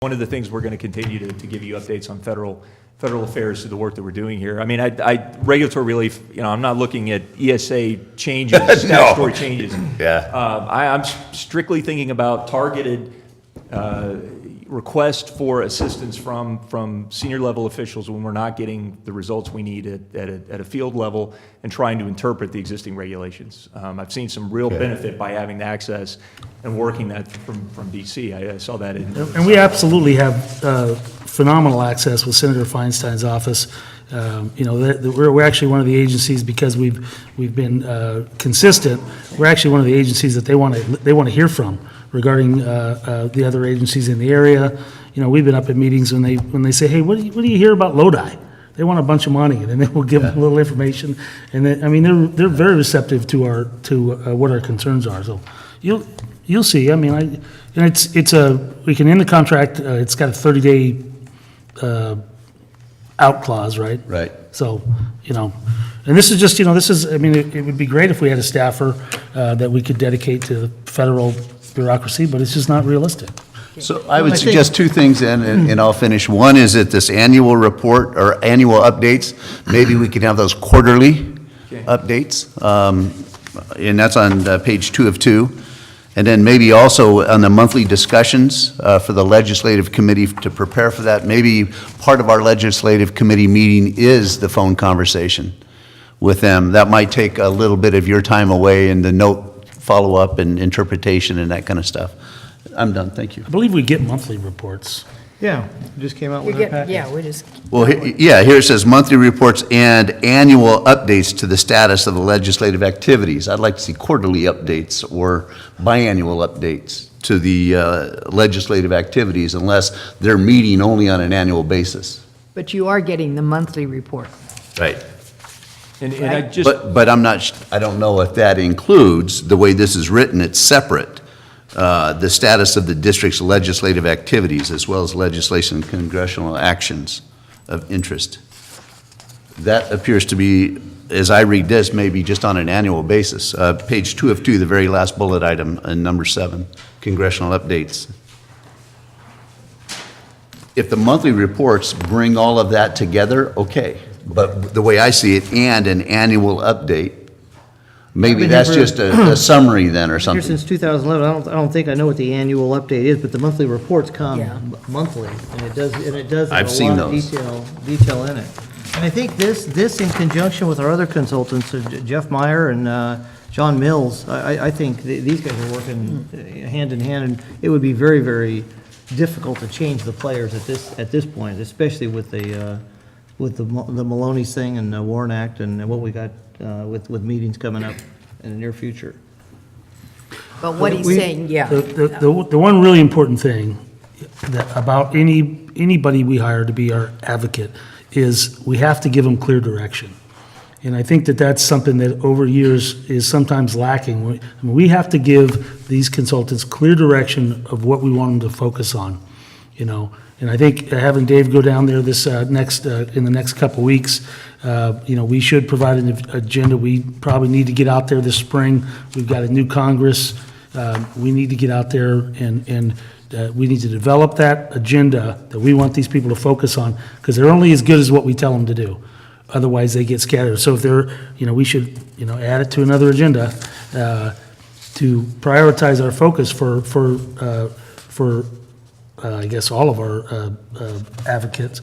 One of the things we're going to continue to give you updates on federal affairs through the work that we're doing here. I mean, regulatory relief, I'm not looking at ESA changes, statutory changes. Yeah. I'm strictly thinking about targeted request for assistance from senior level officials when we're not getting the results we need at a field level and trying to interpret the existing regulations. I've seen some real benefit by having the access and working that from DC. I saw that in. And we absolutely have phenomenal access with Senator Feinstein's office. We're actually one of the agencies, because we've been consistent. We're actually one of the agencies that they want to hear from regarding the other agencies in the area. We've been up at meetings when they say, hey, what do you hear about Lodi? They want a bunch of money, and then we'll give them a little information. And then, they're very receptive to what our concerns are. So you'll see. I mean, we can end the contract. It's got a 30-day out clause, right? Right. So, and this is just, it would be great if we had a staffer that we could dedicate to federal bureaucracy, but it's just not realistic. So I would suggest two things then, and I'll finish. One is that this annual report or annual updates, maybe we could have those quarterly updates, and that's on page 2 of 2. And then maybe also on the monthly discussions for the legislative committee to prepare for that. Maybe part of our legislative committee meeting is the phone conversation with them. That might take a little bit of your time away and the note follow-up and interpretation and that kind of stuff. I'm done, thank you. I believe we get monthly reports. Yeah, we just came out with our package. Yeah, we just. Well, here it says monthly reports and annual updates to the status of the legislative activities. I'd like to see quarterly updates or biannual updates to the legislative activities, unless they're meeting only on an annual basis. But you are getting the monthly report. Right. And I just. But I don't know if that includes, the way this is written, it's separate. The status of the district's legislative activities, as well as legislation and congressional actions of interest. That appears to be, as I read this, maybe just on an annual basis. Page 2 of 2, the very last bullet item, and number 7, congressional updates. If the monthly reports bring all of that together, okay. But the way I see it, and an annual update, maybe that's just a summary then or something. Here since 2011, I don't think I know what the annual update is, but the monthly reports come monthly, and it does I've have a seen lot of detail in it. And I think this in conjunction with our other consultants, Jeff Meyer and John Mills, I think these guys are working hand in hand, and it would be very, very difficult to change the players at this point, especially with the Maloney's thing and the Warren Act and what we got with meetings coming up in the near future. But what he's saying, The one really important thing about anybody we hire to be our advocate is we have to give them clear direction. And I think that's something that over years is sometimes lacking. We have to give these consultants clear direction of what we want them to focus on, And I think having Dave go down there this in the next couple of weeks, we should provide an agenda. We probably need to get out there this spring. We've got a new Congress. We need to get out there and we need to develop that agenda that we want these people to focus on, because they're only as good as what we tell them to do. Otherwise, they get scattered. So if they're, we should, add it to another agenda to prioritize our focus for I guess all of our advocates,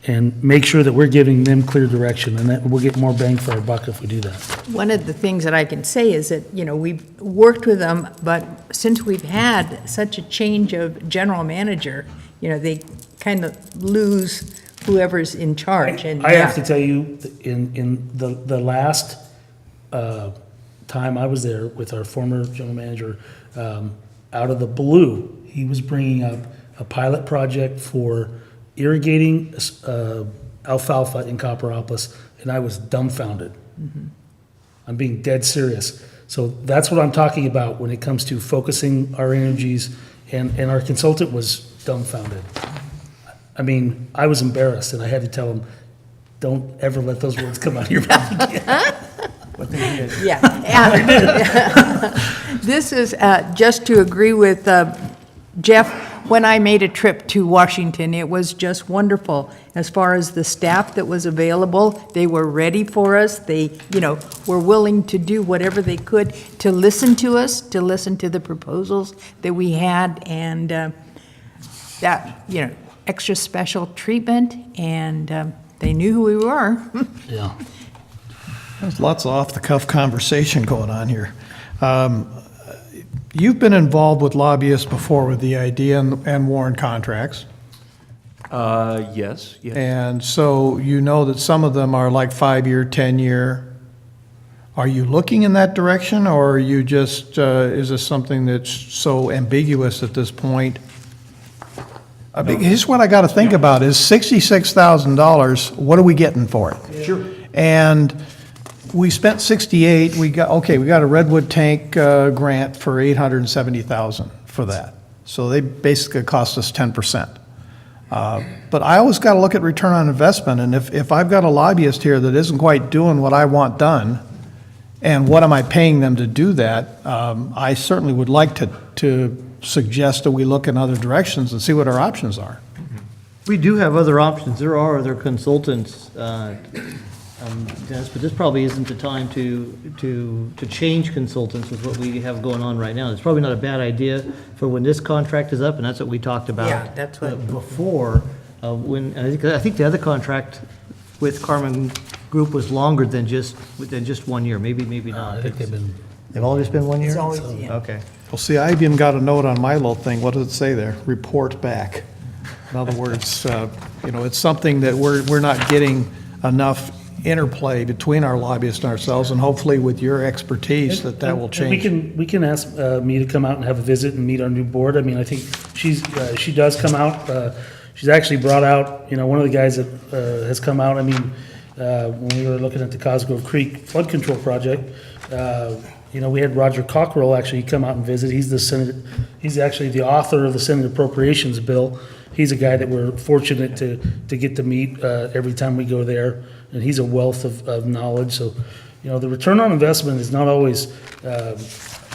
and make sure that we're giving them clear direction, and that we'll get more bang for our buck if we do that. one of the things that I can say is that, we've worked with them, but since we've had such a change of general manager, they kind of lose whoever's in charge. And I have to tell you, in the last time I was there with our former general manager, out of the blue, he was bringing up a pilot project for irrigating alfalfa in Copperopolis, and I was dumbfounded. Mm-hmm. I'm being dead serious. So that's what I'm talking about when it comes to focusing our energies, and our consultant was dumbfounded. I mean, I was embarrassed, and I had to tell him, don't ever let those words come out of your mouth again. But they did. Yeah. This is just to agree with Jeff. when I made a trip to Washington, it was just wonderful. As far as the staff that was available, they were ready for us. They, were willing to do whatever they could to listen to us, to listen to the proposals that we had, and that, extra special treatment, and they knew who we were. Yeah. There's lots of off-the-cuff conversation going on here. You've been involved with lobbyists before with the idea and Warren contracts, Yes, yes. and so you know that some of them are like 5-year, 10-year. Are you looking in that direction, or are you just, is this something that's so ambiguous at this point? Here's what I got to think about is $66,000, what are we getting for it? Sure. And we spent 68, we got a Redwood tank grant for 870,000 for that. So they basically cost us 10%. But I always got to look at return on investment, and if I've got a lobbyist here that isn't quite doing what I want done, and what am I paying them to do that, I certainly would like to suggest that we look in other directions and see what our options are. We do have other options. There are other consultants, Dennis, but this probably isn't the time to change consultants with what we have going on right now. It's probably not a bad idea for when this contract is up, and that's what we talked about. Yeah, that's what- Before, when, I think the other contract with Carmen Group was longer than just 1 year, maybe not. I think They've always been 1 year? It's always, yeah. Okay. Well, see, I even got a note on my little thing. What does it say there? Report back. In other words, it's something that we're not getting enough interplay between our lobbyists and ourselves, and hopefully with your expertise, that will And change. We can ask me to come out and have a visit and meet our new board. I mean, I think she does come out. She's actually brought out, one of the guys that has come out. I mean, when we were looking at the Cosgrove Creek flood control project, we had Roger Cockrell actually come out and visit. He's actually the author of the Senate Appropriations Bill. He's a guy that we're fortunate to get to meet every time we go there, and he's a wealth of knowledge. So, the return on investment is not always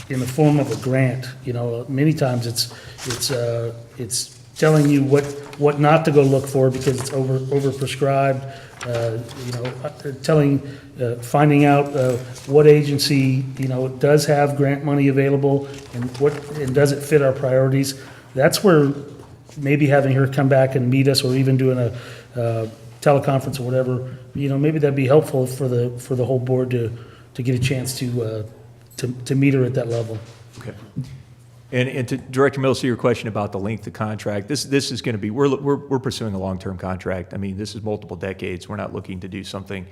in the form of a grant. Many times it's telling you what not to go look for because it's overprescribed. Finding out what agency does have grant money available and does it fit our priorities. That's where maybe having her come back and meet us, or even doing a teleconference or whatever, maybe that'd be helpful for the whole board to get a chance to meet her at that level. Okay. And to Director Mills, to your question about the length of contract, this is going to be, we're pursuing a long-term contract. I mean, this is multiple decades. We're not looking to do something.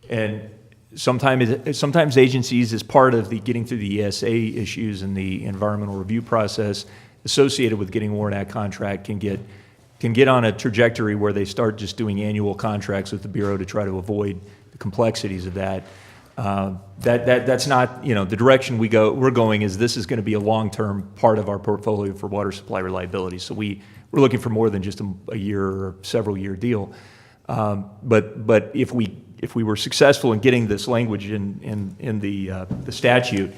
And sometimes agencies, as part of the getting through the ESA issues and the environmental review process associated with getting a Warren Act contract, can get on a trajectory where they start just doing annual contracts with the Bureau to try to avoid the complexities of that. That's not, the direction we're going is this is going to be a long-term part of our portfolio for water supply reliability. So we're looking for more than just a year or several year deal. But if we were successful in getting this language in the statute,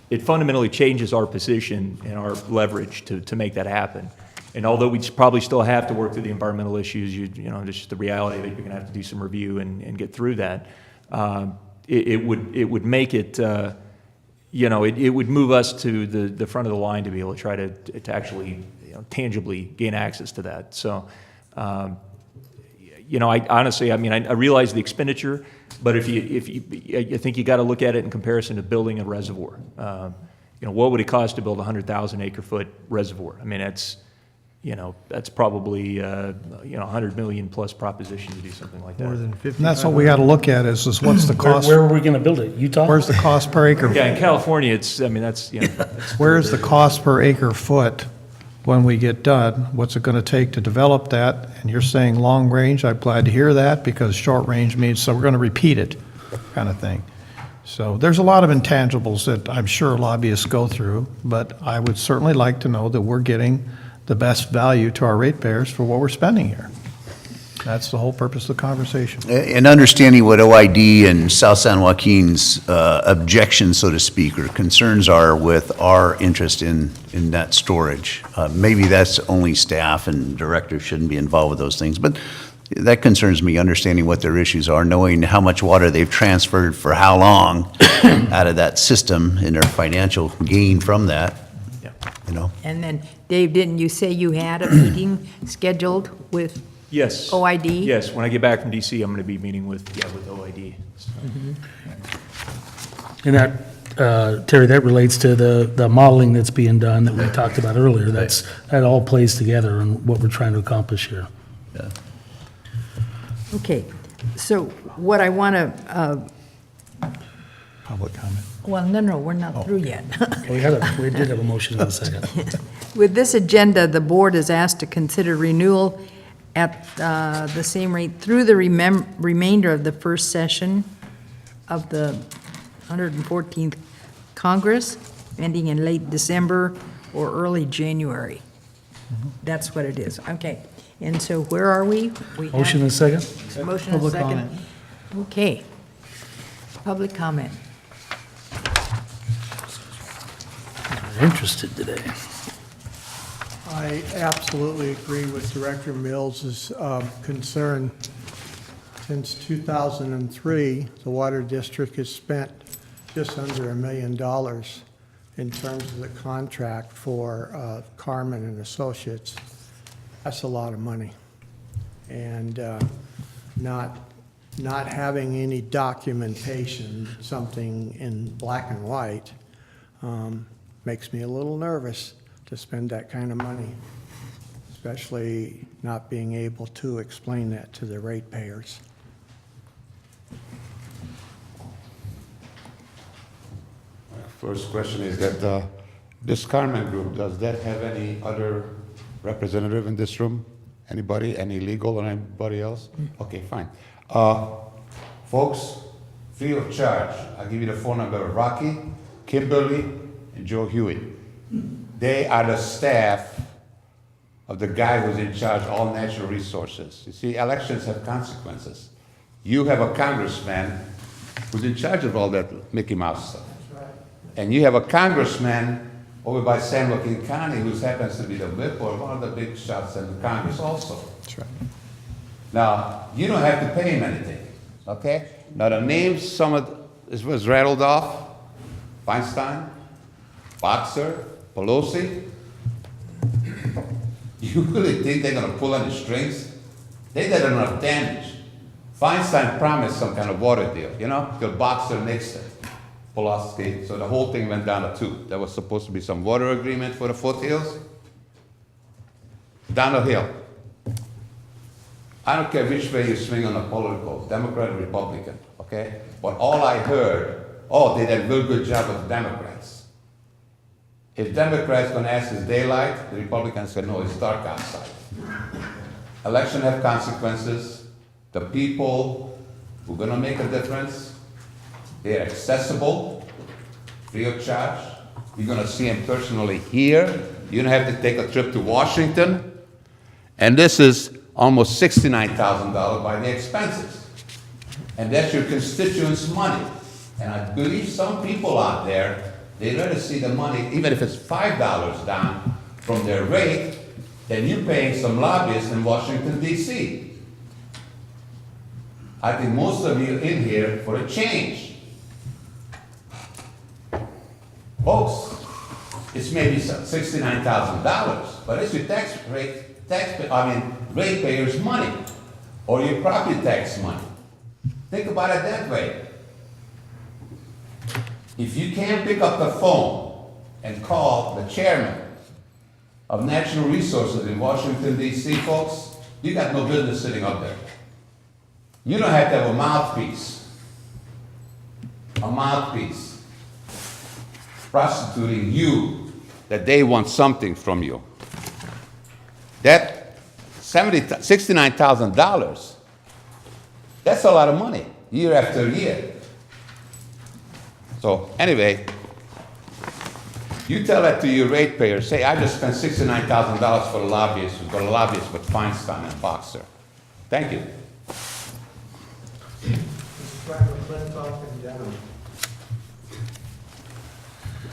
it fundamentally changes our position and our leverage to make that happen. And although we probably still have to work through the environmental issues, it's just the reality that you're going to have to do some review and get through that. It would make it, it would move us to the front of the line to be able to try to actually tangibly gain access to that. So, I honestly, I realize the expenditure, but I think you got to look at it in comparison to building a reservoir. What would it cost to build a 100,000 acre foot reservoir? I mean, that's probably, 100 million plus proposition to do something like that. More than 50. And that's what we got to look at is what's the cost, Where are we going to build it? Utah? where's the cost per acre? Yeah, in California, that's Where's the cost per acre foot when we get done? What's it going to take to develop that? And you're saying long range, I'm glad to hear that, because short range means, so we're going to repeat it, kind of thing. So there's a lot of intangibles that I'm sure lobbyists go through, but I would certainly like to know that we're getting the best value to our ratepayers for what we're spending here. That's the whole purpose of the conversation. And understanding what OID and South San Joaquin's objections, so to speak, or concerns are with our interest in that storage. Maybe that's only staff and directors shouldn't be involved with those things, but that concerns me, understanding what their issues are, knowing how much water they've transferred for how long out of that system and their financial gain from that, you know? And then, Dave, didn't you say you had a meeting scheduled with Yes. OID? Yes, when I get back from DC, I'm going to be meeting with OID. So, And that, Terry, that relates to the modeling that's being done that we talked about earlier. That all plays together in what we're trying to accomplish here. Yeah. Okay, so what I want to, Public comment. well, no, we're not through yet. We did have a motion in a second. With this agenda, the board is asked to consider renewal at the same rate through the remainder of the first session of the 114th Congress, ending in late December or early January. That's what it is. Okay. And so where are we? We have Motion in a second? motion and Public second. comment. Okay. Public comment. We're interested today. I absolutely agree with Director Mills's concern. Since 2003, the Water District has spent just under $1 million in terms of the contract for Carmen and Associates. That's a lot of money. And not having any documentation, something in black and white, makes me a little nervous to spend that kind of money, especially not being able to explain that to the ratepayers. First question is that this Carmen Group, does that have any other representative in this room? Anybody, any legal or anybody else? Okay, fine. Folks, free of charge, I'll give you the phone number of Rocky, Kimberly, and Joe Hewitt. They are the staff of the guy who's in charge of all natural resources. You see, elections have consequences. You have a congressman who's in charge of all that Mickey Mouse stuff. And you have a congressman over by San Joaquin County who happens to be the whip or one of the big shots in the Congress also. That's right. Now, you don't have to pay him anything, okay? Now, the names, some of this was rattled off: Feinstein, Boxer, Pelosi. You really think they're gonna pull any strings? They did enough damage. Feinstein promised some kind of water deal, you know, till Boxer nixed it. Pelosi, so the whole thing went down to 2. There was supposed to be some water agreement for the foothills. Down the hill. I don't care which way you swing on the political, Democrat or Republican, okay? But all I heard, they did a real good job with the Democrats. If Democrats gonna ask it's daylight, the Republicans say, no, it's dark outside. Election have consequences. The people who are gonna make a difference, they're accessible, free of charge. You're gonna see them personally here. You don't have to take a trip to Washington. And this is almost $69,000 by the expenses. And that's your constituents' money. And I believe some people out there, they'd rather see the money, even if it's $5 down from their rate, than you paying some lobbyists in Washington, D.C. I think most of you in here for a change. Folks, it's maybe $69,000, but it's your ratepayers' money, or your property tax money. Think about it that way. If you can't pick up the phone and call the chairman of Natural Resources in Washington, D.C., folks, you got no business sitting up there. You don't have to have a mouthpiece prostituting you that they want something from you. That $69,000, that's a lot of money, year after year. So anyway, you tell that to your ratepayers, say, I just spent $69,000 for the lobbyists, who's got a lobbyist with Feinstein and Boxer. Thank you.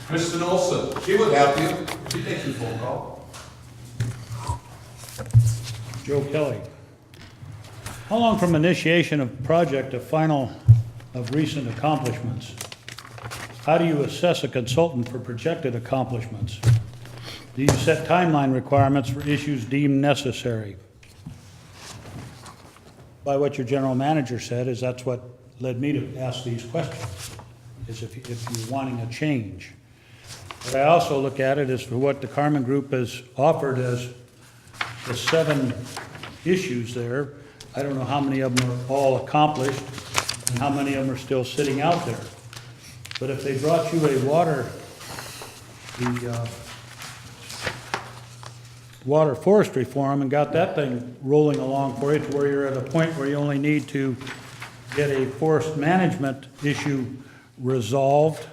Kristen Olson, she would help you. She takes your phone call. Joe Kelly. How long from initiation of project to final of recent accomplishments? How do you assess a consultant for projected accomplishments? Do you set timeline requirements for issues deemed necessary? By what your general manager said, is that's what led me to ask these questions, is if you're wanting a change. But I also look at it as for what the Carmen Group has offered as the 7 issues there. I don't know how many of them are all accomplished and how many of them are still sitting out there. But if they brought you a water forestry forum and got that thing rolling along for you to where you're at a point where you only need to get a forest management issue resolved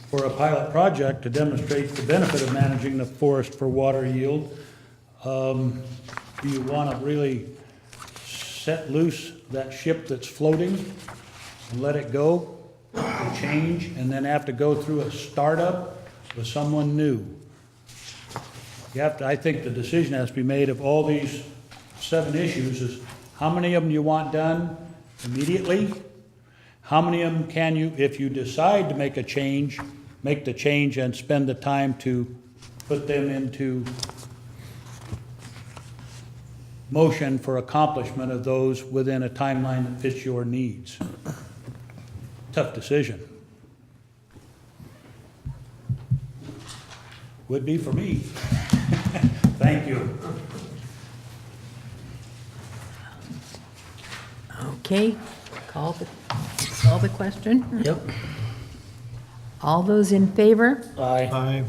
for a pilot project to demonstrate the benefit of managing the forest for water yield, do you want to really set loose that ship that's floating and let it go and change and then have to go through a startup with someone new? You have to, I think the decision has to be made of all these 7 issues is how many of them you want done immediately? How many of them can you, if you decide to make a change, make the change and spend the time to put them into motion for accomplishment of those within a timeline that fits your needs? Tough decision. Would be for me. Thank you. Okay, call the question. Yep. All those in favor? Aye.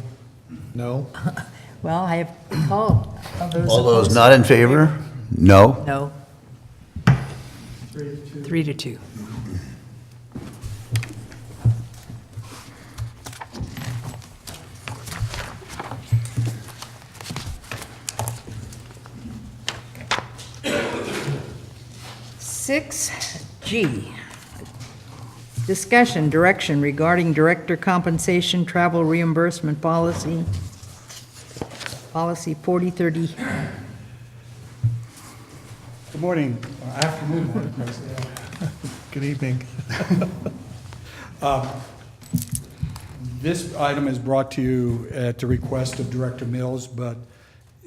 No? Well, I have called. All those not in favor? No. No. 3 to 2. Six G, discussion direction regarding director compensation travel reimbursement policy, policy 4030. Good morning, or afternoon, Madam President. Good evening. This item is brought to you at the request of Director Mills, but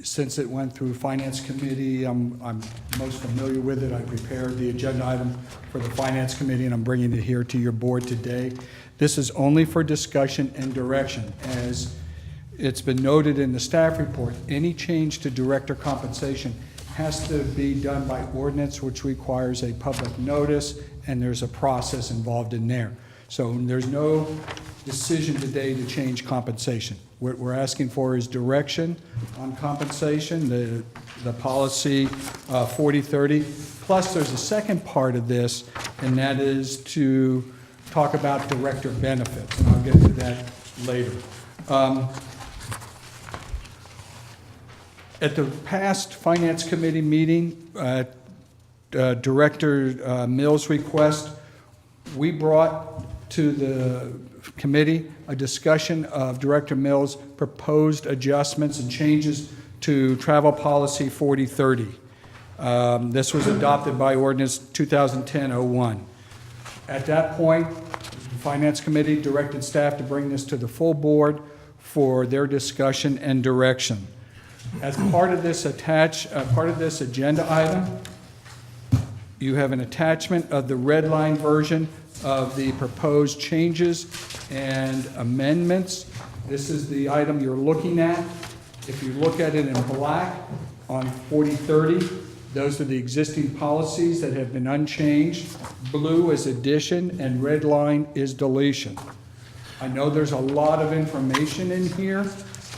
since it went through Finance Committee, I'm most familiar with it. I prepared the agenda item for the Finance Committee, and I'm bringing it here to your board today. This is only for discussion and direction. As it's been noted in the staff report, any change to director compensation has to be done by ordinance, which requires a public notice, and there's a process involved in there. So there's no decision today to change compensation. What we're asking for is direction on compensation, the policy 4030. Plus, there's a second part of this, and that is to talk about director benefits, and I'll get to that later. At the past Finance Committee meeting, Director Mills' request, we brought to the committee a discussion of Director Mills' proposed adjustments and changes to Travel Policy 4030. This was adopted by Ordinance 2010-01. At that point, the Finance Committee directed staff to bring this to the full board for their discussion and direction. As part of this agenda item, you have an attachment of the red line version of the proposed changes and amendments. This is the item you're looking at. If you look at it in black on 4030, those are the existing policies that have been unchanged. Blue is addition and red line is deletion. I know there's a lot of information in here,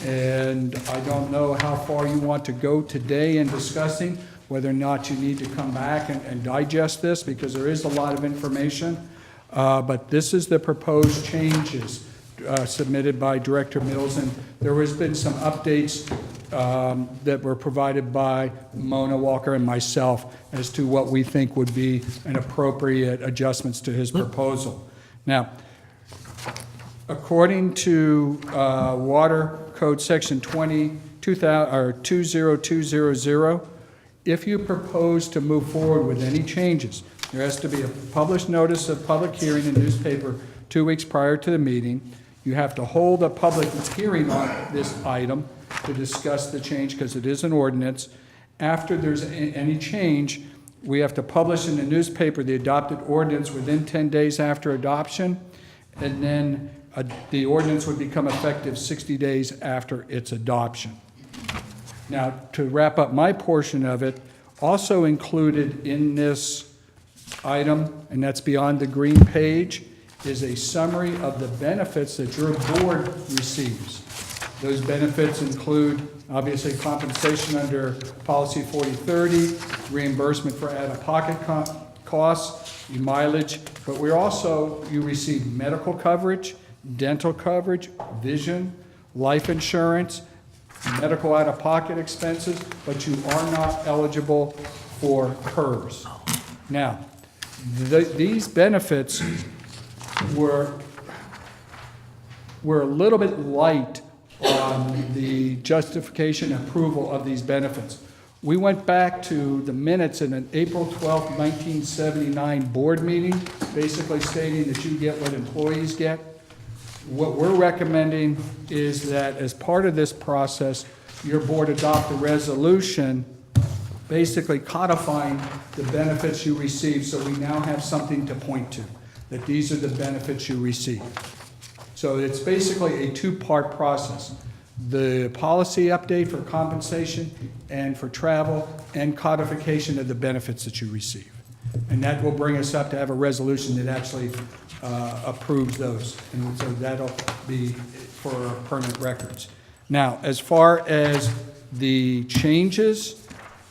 and I don't know how far you want to go today in discussing whether or not you need to come back and digest this, because there is a lot of information. But this is the proposed changes. submitted by Director Mills, and there has been some updates that were provided by Mona Walker and myself as to what we think would be an appropriate adjustments to his proposal. Now, according to Water Code Section 20200, if you propose to move forward with any changes, there has to be a published notice of public hearing in the newspaper 2 weeks prior to the meeting. You have to hold a public hearing on this item to discuss the change, because it is an ordinance. After there's any change, we have to publish in the newspaper the adopted ordinance within 10 days after adoption, and then the ordinance would become effective 60 days after its adoption. Now, to wrap up my portion of it, also included in this item, and that's beyond the green page, is a summary of the benefits that your board receives. Those benefits include, obviously, compensation under Policy 4030, reimbursement for out-of-pocket costs, mileage, but you receive medical coverage, dental coverage, vision, life insurance, medical out-of-pocket expenses, but you are not eligible for PERS. Now, these benefits were a little bit light on the justification and approval of these benefits. We went back to the minutes in an April 12, 1979 board meeting, basically stating that you get what employees get. What we're recommending is that as part of this process, your board adopt a resolution basically codifying the benefits you receive, so we now have something to point to, that these are the benefits you receive. So it's basically a two-part process. The policy update for compensation and for travel, and codification of the benefits that you receive. And that will bring us up to have a resolution that actually approves those. And so that'll be for our permanent records. Now, as far as the changes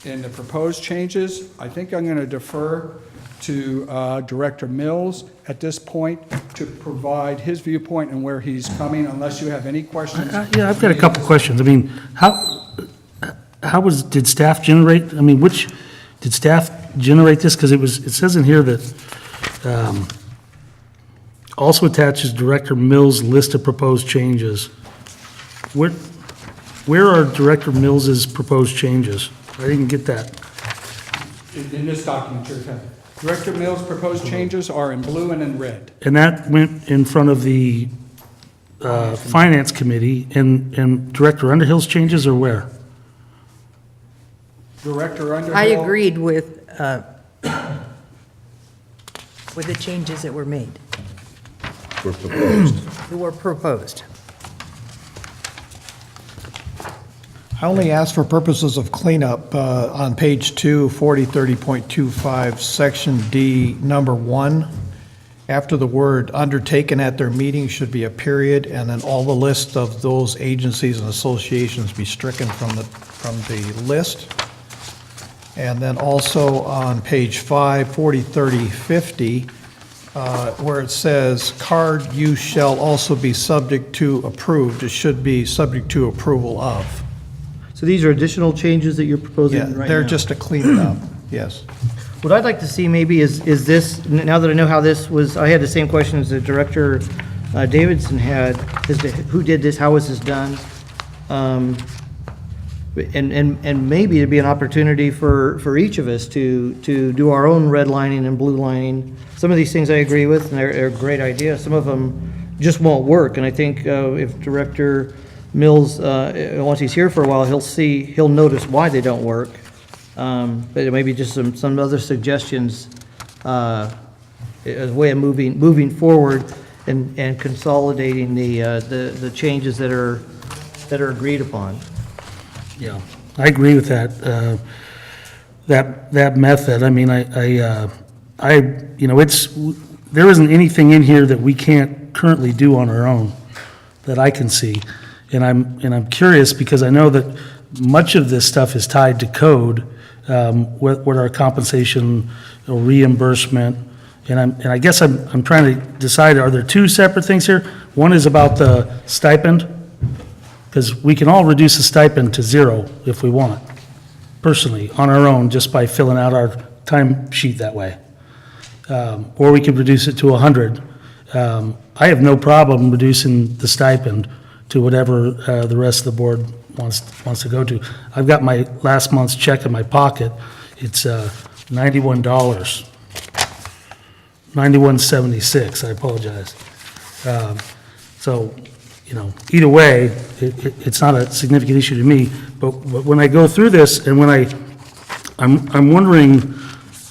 and the proposed changes, I think I'm going to defer to Director Mills at this point to provide his viewpoint and where he's coming, unless you have any questions. Yeah, I've got a couple questions. I mean, did staff generate, did staff generate this? Because it says in here that also attaches Director Mills' list of proposed changes. Where are Director Mills's proposed changes? I didn't get that. In this document, Director Mills' proposed changes are in blue and in red. And that went in front of the Finance Committee, and Director Underhill's changes are where? Director Underhill. I agreed with the changes that were made. Were proposed. I only asked for purposes of cleanup on page 2, 4030.25, section D, number 1. After the word undertaken at their meeting should be a period, and then all the list of those agencies and associations be stricken from the list. And then also on page 5, 4030.50, where it says card use shall also be subject to approved, it should be subject to approval of. So these are additional changes that you're proposing Yeah, right now? they're just to clean it up, yes. What I'd like to see maybe is this, now that I know how this was, I had the same question as the Director Davidson had, as to who did this, how was this done? And maybe it'd be an opportunity for each of us to do our own redlining and blue lining. Some of these things I agree with, and they're a great idea. Some of them just won't work, and I think if Director Mills, once he's here for a while, he'll notice why they don't work. But maybe just some other suggestions as a way of moving forward and consolidating the changes that are agreed upon. Yeah, I agree with that, that method. I mean, there isn't anything in here that we can't currently do on our own that I can see. And I'm curious, because I know that much of this stuff is tied to code, what our compensation or reimbursement, and I guess I'm trying to decide, are there two separate things here? One is about the stipend, because we can all reduce the stipend to 0 if we want, personally, on our own, just by filling out our time sheet that way. Or we could reduce it to 100. I have no problem reducing the stipend to whatever the rest of the board wants to go to. I've got my last month's check in my pocket. It's $91, $91.76, I apologize. So, you know, either way, it's not a significant issue to me, but when I go through this, and when I'm wondering,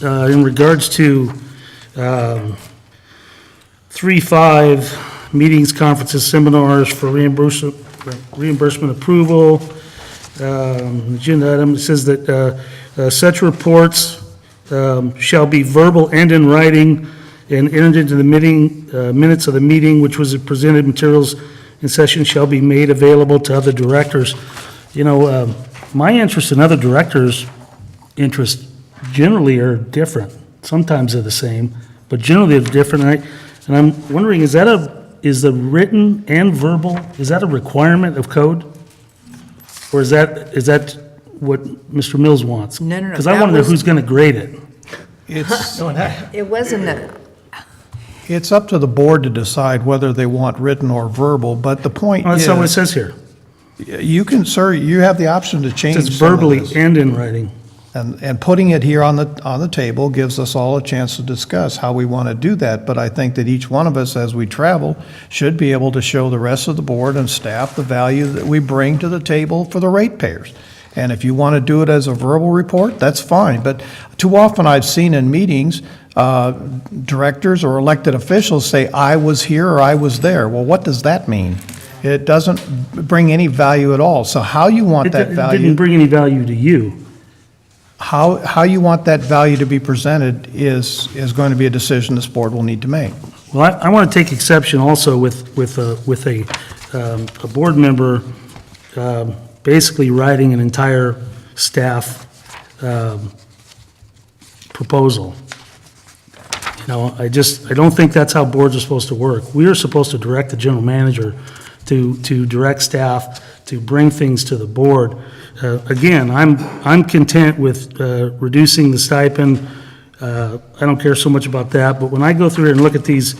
in regards to 3.5, meetings, conferences, seminars for reimbursement approval, agenda item, it says that such reports shall be verbal and in writing and entered into the meeting, minutes of the meeting, which was presented materials in session shall be made available to other directors. You know, my interest and other directors' interests generally are different. Sometimes they're the same, but generally they're different. And I'm wondering, is the written and verbal, is that a requirement of code? Or is that what Mr. Mills wants? No, no, no, Because I that want to know was- who's going to grade it. It's, It wasn't a, it's up to the board to decide whether they want written or verbal, but the point Oh, that's not what it is, says here. you can, sir, you have the option to It change says some of verbally this. and in writing. And putting it here on the table gives us all a chance to discuss how we want to do that. But I think that each one of us, as we travel, should be able to show the rest of the board and staff the value that we bring to the table for the ratepayers. And if you want to do it as a verbal report, that's fine. But too often I've seen in meetings, directors or elected officials say, I was here or I was there. Well, what does that mean? It doesn't bring any value at all. So how you want It that didn't value, bring any value to you. how you want that value to be presented is going to be a decision this board will need to make. Well, I want to take exception also with a board member basically writing an entire staff proposal. You know, I don't think that's how boards are supposed to work. We are supposed to direct the general manager to direct staff, to bring things to the board. Again, I'm content with reducing the stipend. I don't care so much about that, but when I go through and look at these,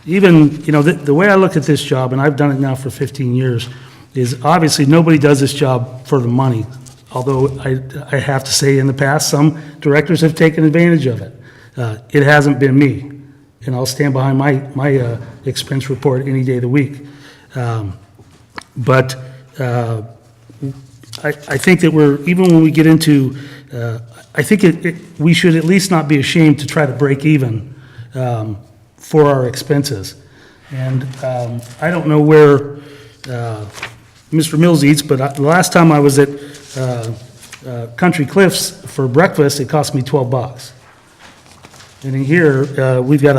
even, you know, the way I look at this job, and I've done it now for 15 years, is obviously nobody does this job for the money. Although I have to say in the past, some directors have taken advantage of it. It hasn't been me, and I'll stand behind my expense report any day of the week. But I think that even when we get into, I think we should at least not be ashamed to try to break even for our expenses. And I don't know where Mr. Mills eats, but the last time I was at Country Cliffs for breakfast, it cost me $12. And in here, we've got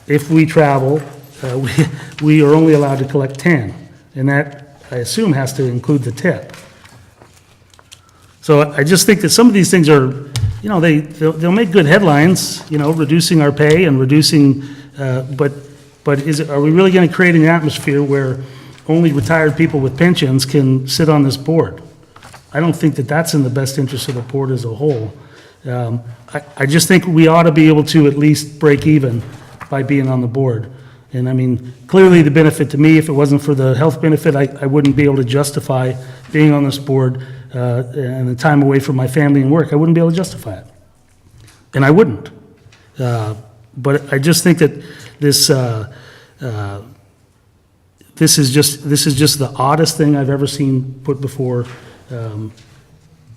if we travel, we are only allowed to collect 10, and that, I assume, has to include the tip. So I just think that some of these things are, you know, they'll make good headlines, you know, reducing our pay and reducing, but are we really going to create an atmosphere where only retired people with pensions can sit on this board? I don't think that that's in the best interest of the board as a whole. I just think we ought to be able to at least break even by being on the board. And I mean, clearly the benefit to me, if it wasn't for the health benefit, I wouldn't be able to justify being on this board and the time away from my family and work. I wouldn't be able to justify it. And I wouldn't. But I just think that this is just the oddest thing I've ever seen put before,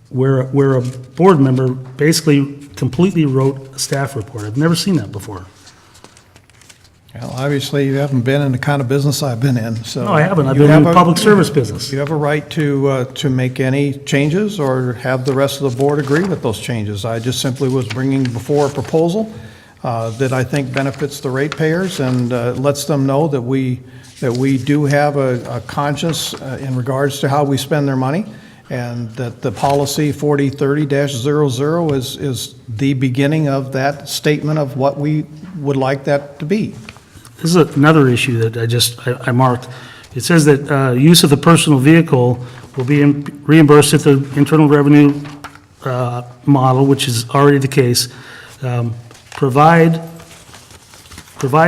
where a board member basically completely wrote a staff report. I've never seen that before. Well, obviously, you haven't been in the kind of business I've been in, so. No, I haven't. I've you been in have the a- public service business. You have a right to make any changes or have the rest of the board agree with those changes. I just simply was bringing before a proposal that I think benefits the ratepayers and lets them know that we do have a conscience in regards to how we spend their money, and that the policy 4030-00 is the beginning of that statement of what we would like that to be. this is another issue that I marked. It says that use of the personal vehicle will be reimbursed at the Internal Revenue model, which is already the case. Provide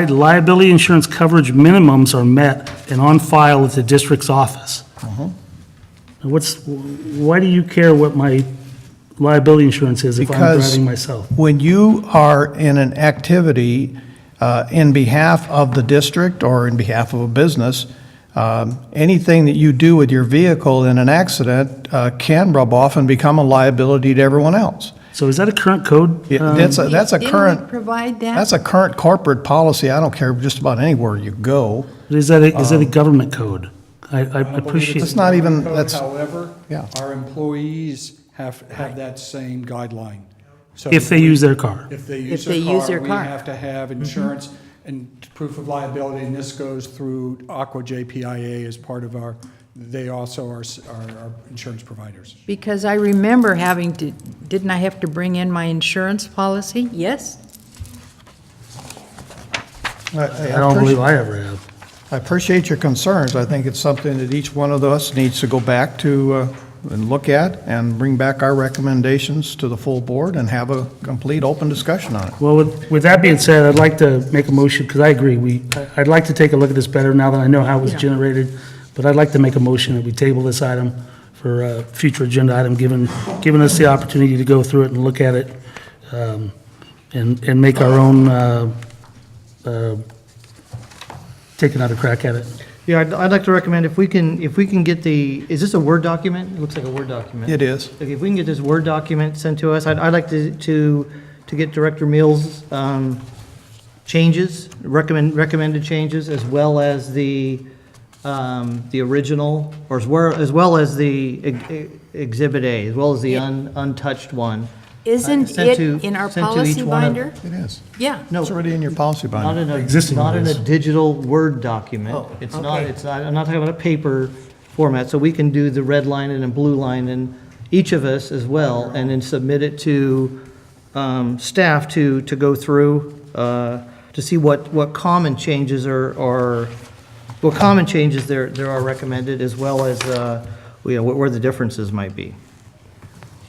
liability insurance coverage minimums are met and on file at the district's office. And why do you care what my liability insurance is if I'm Because driving myself? when you are in an activity in behalf of the district or in behalf of a business, anything that you do with your vehicle in an accident can rub off and become a liability to everyone else. So is that a current code? That's a Didn't we current, provide that? that's a current corporate policy. I don't care just about anywhere you go. Is that a government code? I appreciate It's it. not even, Code, that's, However, Yeah. our employees have that same guideline. So If they use their car. If they If they use their we car. have to have insurance and proof of liability, and this goes through Aqua JPIA as part of they also are our insurance providers. Because I remember didn't I have to bring in my insurance policy? Yes? I don't believe I ever have. I appreciate your concerns. I think it's something that each one of us needs to go back to and look at and bring back our recommendations to the full board and have a complete open discussion on it. Well, with that being said, I'd like to make a motion, because I agree, I'd like to take a look at this better now that I know how it was Yeah. generated, but I'd like to make a motion that we table this item for a future agenda item, giving us the opportunity to go through it and look at it, and make our own, take another crack at it. Yeah, I'd like to recommend if we can get is this a Word document? It looks like a Word document. It is. Okay, if we can get this Word document sent to us, I'd like to get Director Mills' changes, recommended changes, as well as the original, or as well as the Exhibit A, as well as the untouched one. Isn't Sent it to- in our sent to each policy one of- binder? It is. Yeah. It's already in your policy Not binder. in a, Existing not in a ones. digital Word document. Oh, It's not, okay. I'm not talking about a paper format, so we can do the red line and a blue line, and each of us as well, and then submit it to staff to go through, to see what common changes what common changes there are recommended, as well as, where the differences might be.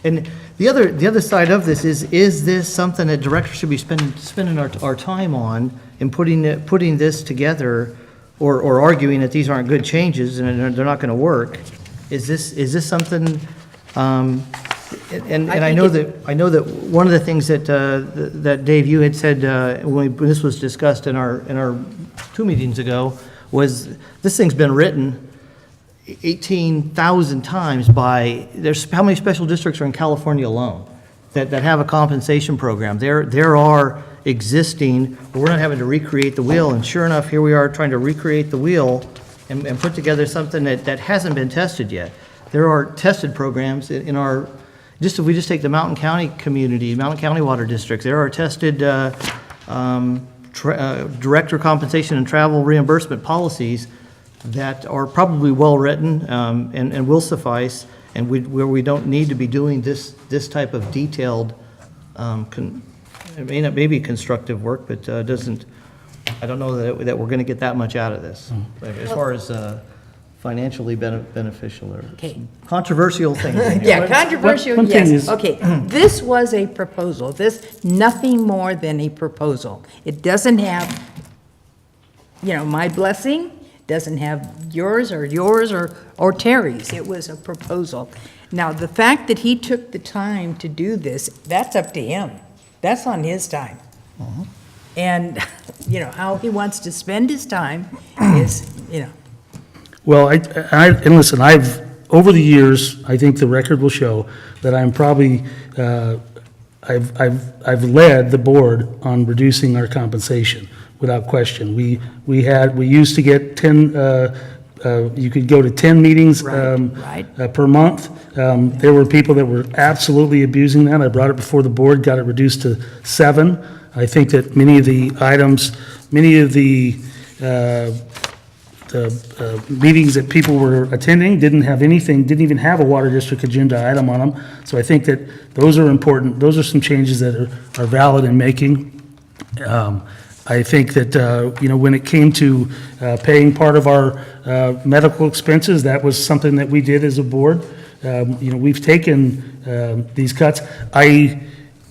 And the other side of this is this something that directors should be spending our time on in putting this together, or arguing that these aren't good changes and they're not going to work? Is this something? And I know that one of the things that Dave, you had said when this was discussed in our 2 meetings ago, was this thing's been written 18,000 times how many special districts are in California alone that have a compensation program? There are existing, we're not having to recreate the wheel, and sure enough, here we are trying to recreate the wheel and put together something that hasn't been tested yet. There are tested programs in our, if we just take the Mountain County community, Mountain County water districts, there are tested director compensation and travel reimbursement policies that are probably well-written and will suffice, and where we don't need to be doing this type of detailed, it may not be constructive work, but I don't know that we're going to get that much out of this, as far as financially beneficial or Okay. controversial things. in here. Yeah, controversial, one thing yes. is- Okay, this was a proposal. Nothing more than a proposal. It doesn't have, my blessing, doesn't have yours or Terry's. It was a proposal. Now, the fact that he took the time to do this, that's up to him. That's on his time. And, how he wants to spend his time is, Well, and listen, over the years, I think the record will show that I'm probably, I've led the board on reducing our compensation, without question. We used to get 10, you could go to 10 meetings Right. per month. There were people that were absolutely abusing that. I brought it before the board, got it reduced to 7. I think that many of the items, many of the meetings that people were attending didn't have anything, didn't even have a water district agenda item on them. So I think that those are important. Those are some changes that are valid in making. I think that, when it came to paying part of our medical expenses, that was something that we did as a board. We've taken these cuts.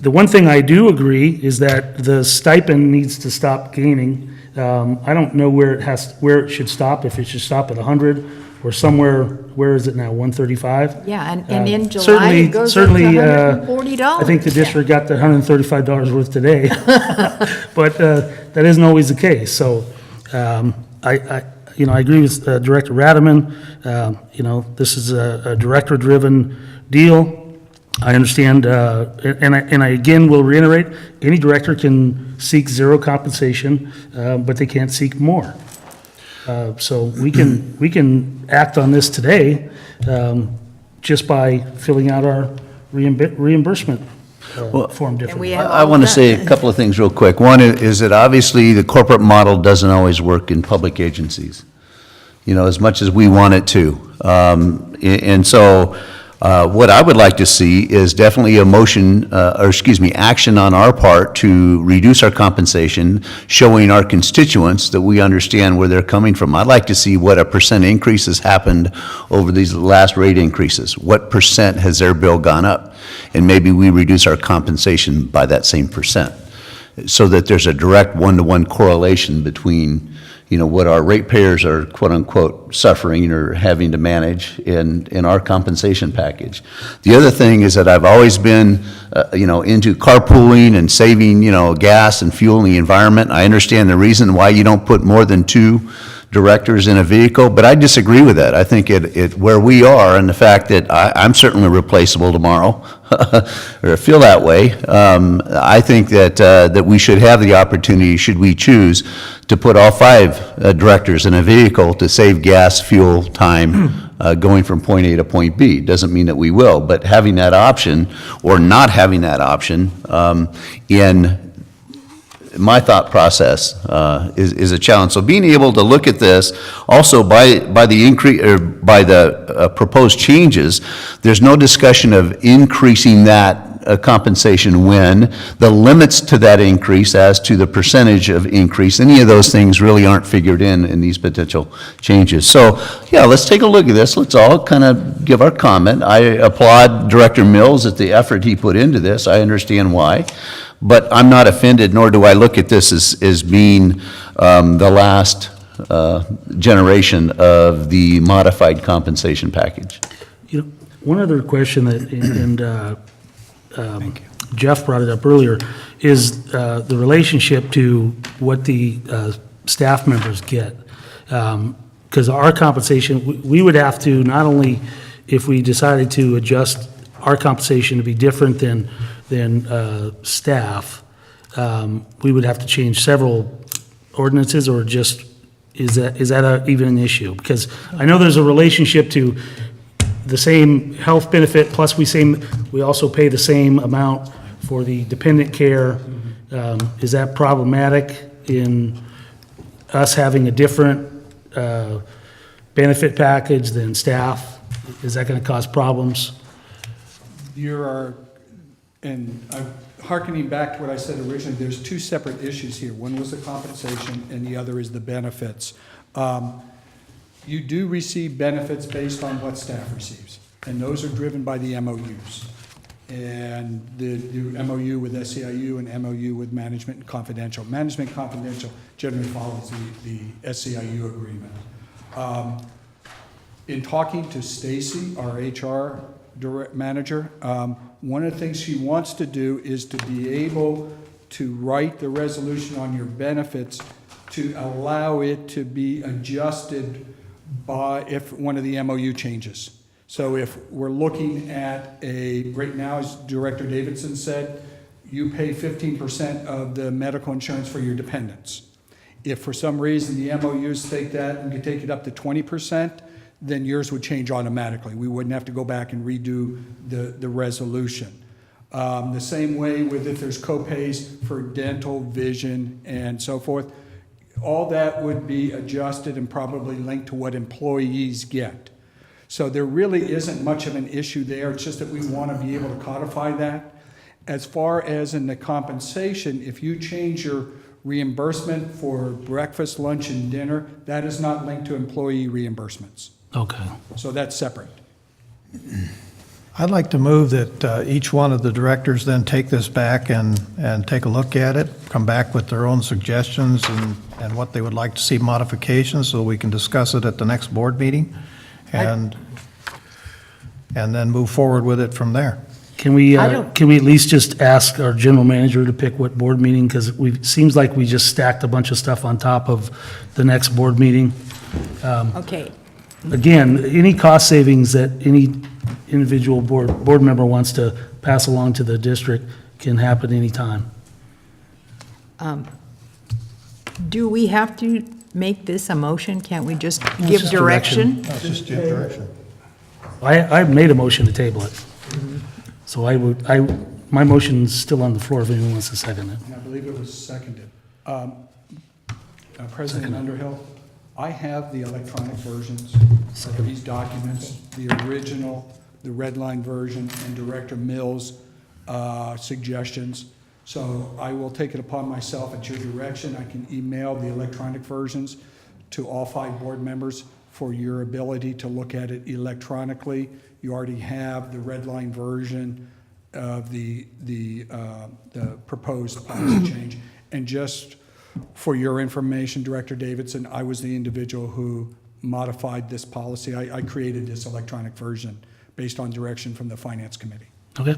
The one thing I do agree is that the stipend needs to stop gaining. I don't know where it should stop, if it should stop at 100 or somewhere, where is it now, 135? Yeah, and in July, Certainly- it goes up to certainly, $140. I think the district got the $135 worth today, but that isn't always the case. So I agree with Director Radaman. This is a director-driven deal. I understand, and I again will reiterate, any director can seek zero compensation, but they can't seek more. So we can act on this today just by filling out our reimbursement form differently. have I all want to that. say a couple of things real quick. One is that obviously the corporate model doesn't always work in public agencies, as much as we want it to. And so what I would like to see is definitely a motion, action on our part to reduce our compensation, showing our constituents that we understand where they're coming from. I'd like to see what a percent increase has happened over these last rate increases. What percent has their bill gone up? And maybe we reduce our compensation by that same percent, so that there's a direct one-to-one correlation between what our ratepayers are quote-unquote suffering or having to manage in our compensation package. The other thing is that I've always been, into carpooling and saving, gas and fuel in the environment. I understand the reason why you don't put more than 2 directors in a vehicle, but I disagree with that. I think where we are, and the fact that I'm certainly replaceable tomorrow, or feel that way, I think that we should have the opportunity, should we choose, to put all 5 directors in a vehicle to save gas, fuel, time, going from point A to point B. Doesn't mean that we will, but having that option, or not having that option, in my thought process is a challenge. So being able to look at this, also by the increase, or by the proposed changes, there's no discussion of increasing that compensation when the limits to that increase as to the percentage of increase, any of those things really aren't figured in these potential changes. So, yeah, let's take a look at this. Let's all kind of give our comment. I applaud Director Mills at the effort he put into this. I understand why. But I'm not offended, nor do I look at this as being the last generation of the modified compensation package. One other question that, Jeff brought it up earlier, is the relationship to what the staff members get. Because our compensation, we would have to, not only if we decided to adjust our compensation to be different than staff, we would have to change several ordinances, or just, is that even an issue? Because I know there's a relationship to the same health benefit, plus we also pay the same amount for the dependent care. Is that problematic in us having a different benefit package than staff? Is that going to cause problems? And hearkening back to what I said originally, there's 2 separate issues here. One was the compensation, and the other is the benefits. You do receive benefits based on what staff receives, and those are driven by the MOUs. And the MOU with SEIU and MOU with Management and Confidential. Management Confidential generally follows the SEIU agreement. In talking to Stacy, our HR manager, one of the things she wants to do is to be able to write the resolution on your benefits to allow it to be adjusted if one of the MOU changes. So if we're looking at right now, as Director Davidson said, you pay 15% of the medical insurance for your dependents. If for some reason the MOUs take that and you take it up to 20%, then yours would change automatically. We wouldn't have to go back and redo the resolution. The same way with if there's co-pays for dental, vision, and so forth, all that would be adjusted and probably linked to what employees get. So there really isn't much of an issue there. It's just that we want to be able to codify that. As far as in the compensation, if you change your reimbursement for breakfast, lunch, and dinner, that is not linked to employee reimbursements. Okay. So that's separate. I'd like to move that each one of the directors then take this back and take a look at it, come back with their own suggestions and what they would like to see modifications, so we can discuss it at the next board meeting, and then move forward with it from there. Can we I don't- at least just ask our general manager to pick what board meeting? Because seems like we just stacked a bunch of stuff on top of the next board meeting. Okay, Again, any cost savings that any individual board member wants to pass along to the district can happen anytime. do we have to make this a motion? Can't we just give direction? That's just your direction. I made a motion to table it. So my motion's still on the floor if anyone wants to second it. And I believe it was seconded. President Underhill, I have the electronic versions of these documents, the original, the red line version, and Director Mills' suggestions. So I will take it upon myself at your direction. I can email the electronic versions to all 5 board members for your ability to look at it electronically. You already have the red line version of the proposed policy change. And just for your information, Director Davidson, I was the individual who modified this policy. I created this electronic version based on direction from the Finance Committee. Okay?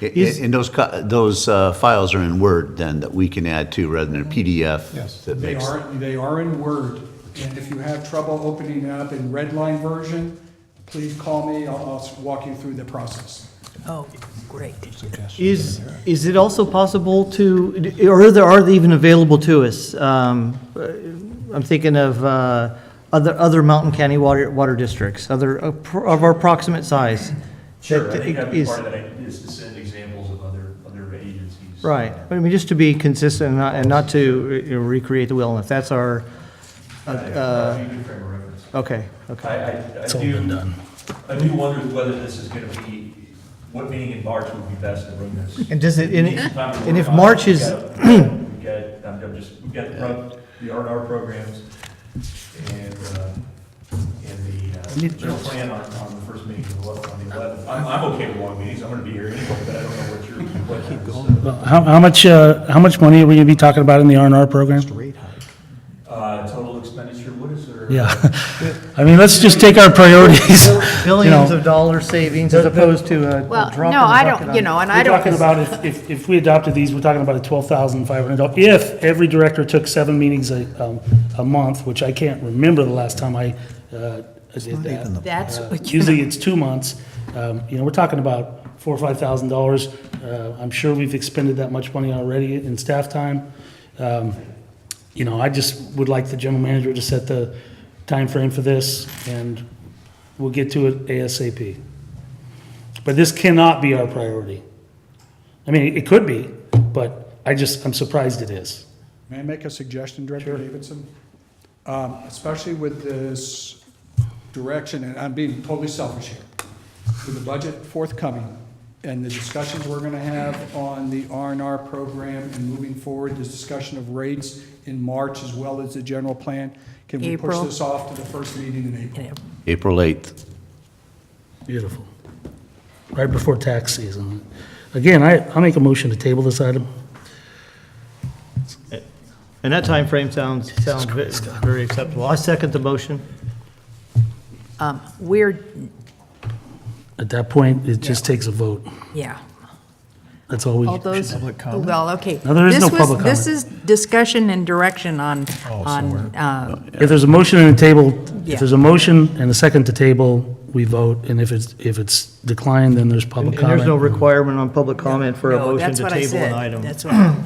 And those files are in Word then, that we can add to, rather than a PDF? Yes. That makes. They are in Word, and if you have trouble opening it up in red line version, please call me, I'll walk you through the process. Oh, great. Is it also possible to, or are they even available to us? I'm thinking of other mountain county water districts, other, of our approximate size. Sure, I That think that'd be is- part of that, is to send examples of other agencies. Right, I mean, just to be consistent and not to recreate the wheel, and if that's our, You can frame a reference. okay, okay. It's all been done. I do wonder whether this is gonna be, what meeting in March would be best to bring this? And does it, We need some time to and work if on it. March is, We've got the R&R programs and the general plan on the first meeting on the 11th. I'm okay with long meetings, I'm gonna be here anyway, but I don't know what your plan is. Well, how much money are we gonna be talking about in the R&R program? Total expenditure, what is there? Yeah. I mean, let's just take our priorities. billions of dollars savings as opposed to a Well, drop in the no, I bucket don't, you on- know, and I We're don't. talking about if we adopted these, we're talking about a $12,500. If every director took 7 meetings a month, which I can't remember the last time I did that. That's what you Usually it's 2 months. We're talking about $4,000 or $5,000. I'm sure we've expended that much money already in staff time. I just would like the general manager to set the time frame for this, and we'll get to it ASAP. But this cannot be our priority. I mean, it could be, but I'm surprised it is. May I make a suggestion, Director Davidson? Especially with this direction, and I'm being totally selfish here, with the budget forthcoming and the discussions we're going to have on the R&R program and moving forward, this discussion of rates in March as well as the general plan, can we push April. this off to the first meeting in April? April 8th. Beautiful. Right before tax season. Again, I'll make a motion to table this item. And that timeframe sounds very acceptable. I second the motion. We're, At that point, it just takes a vote. yeah. That's all we. All those, Public comment? well, okay. No, there is no This was- public comment. This is discussion and direction on, If there's a motion and a table, Yeah. if there's a motion and a second to table, we vote, and if it's declined, then there's public And there's no comment. requirement on public comment for a no, motion that's to what I table an said. item. That's what.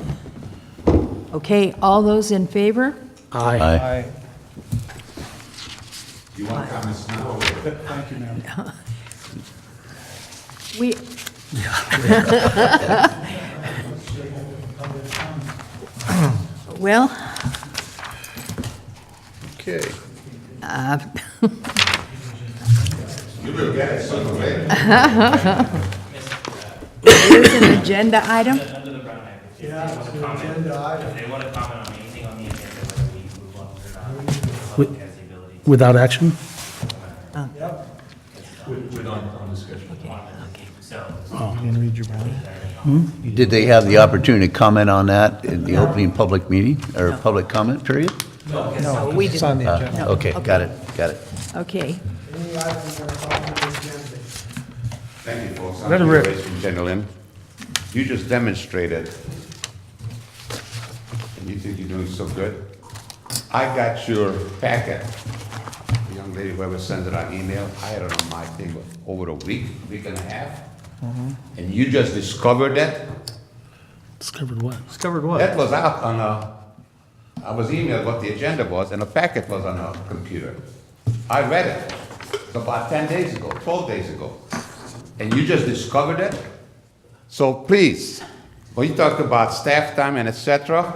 Okay, all those in favor? Aye. Aye. You want comments now or? Thank you, ma'am. We, well, Okay. You will get it sooner or later. there's an agenda item. Yeah, it's an agenda item. If they want to comment on anything on the agenda, whether we move on or not, the With- public has the ability Without action? Yep. With on discussion. So, Did they have the opportunity to comment on that in the opening public meeting, or public comment period? No, we it's on the didn't. agenda. No. Okay, got it, got it. Okay. Any items that are on the agenda? Thank you, folks. Let it rip. Ladies and gentlemen, you just demonstrated, and you think you're doing so good. I got your packet. The young lady, whoever sent it on email, I had it on my thing over a week and a half. And you just discovered that? Discovered what? Discovered what? That was out on I was emailed what the agenda was, and the packet was on a computer. I read it. It's about 10 days ago, 12 days ago. And you just discovered it? So please, when you talk about staff time and et cetera,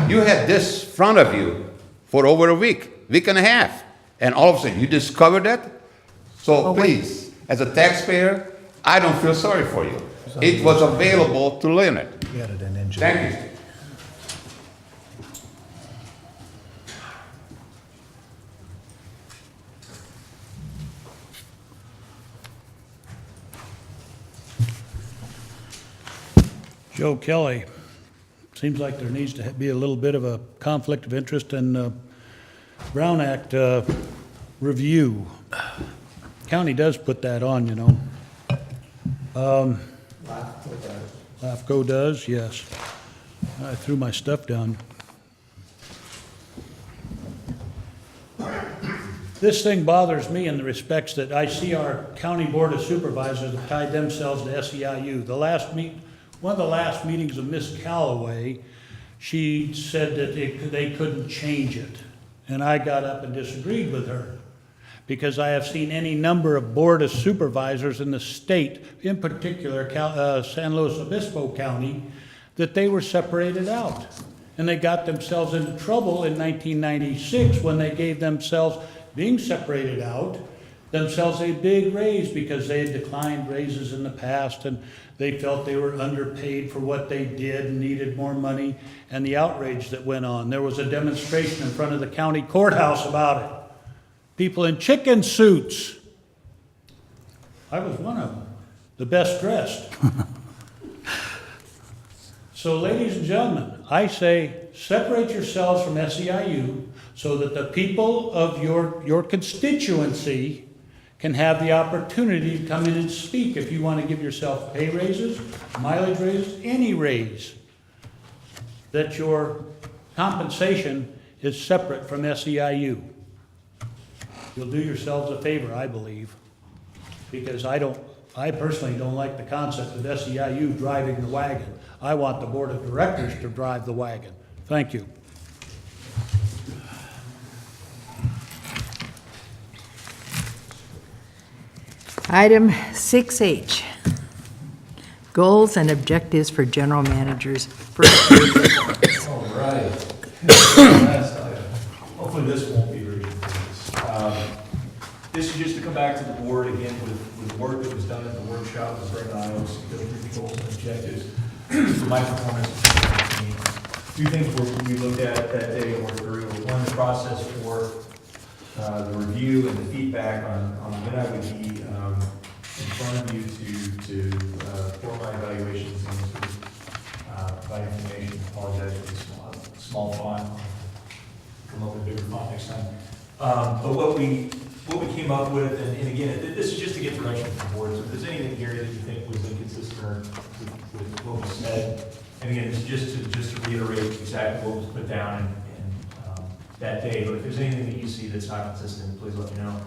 you had this in front of you for over a week and a half, and all of a sudden you discovered it? So please, as a taxpayer, I don't feel sorry for you. It was available to learn it. Thank you. Joe Kelly, seems like there needs to be a little bit of a conflict of interest in Brown Act review. County does put that on, you know. LAFCO does, yes. I threw my stuff down. This thing bothers me in the respects that I see our county board of supervisors have tied themselves to SEIU. One of the last meetings of Miss Calloway, she said that they couldn't change it. And I got up and disagreed with her, because I have seen any number of board of supervisors in the state, in particular San Luis Obispo County, that they were separated out. And they got themselves into trouble in 1996 when they gave themselves, being separated out, themselves a big raise because they had declined raises in the past and they felt they were underpaid for what they did and needed more money, and the outrage that went on. There was a demonstration in front of the county courthouse about it. People in chicken suits. I was one of them, the best dressed. So ladies and gentlemen, I say separate yourselves from SEIU so that the people of your constituency can have the opportunity to come in and speak if you want to give yourself pay raises, mileage raises, any raise, that your compensation is separate from SEIU. You'll do yourselves a favor, I believe, because I personally don't like the concept of SEIU driving the wagon. I want the board of directors to drive the wagon. Thank you. Item 6H, goals and objectives for general managers. First year reports. All right. Last item. Hopefully this won't be very intense. This is just to come back to the board again with work that was done at the workshop with Brent Ios, go through the goals and objectives for my performance in 2018. Two things we looked at that day and worked through. One, the process for the review and the feedback on when I would be in front of you to for my evaluations and to provide information. Apologize for the small font. Come up with bigger font next time. But what we came up with, and again, this is just to get direction from the board. So if there's anything here that you think was inconsistent or with what was said, and again, it's just to reiterate exactly what was put down and that day. But if there's anything that you see that's not consistent, please let me know.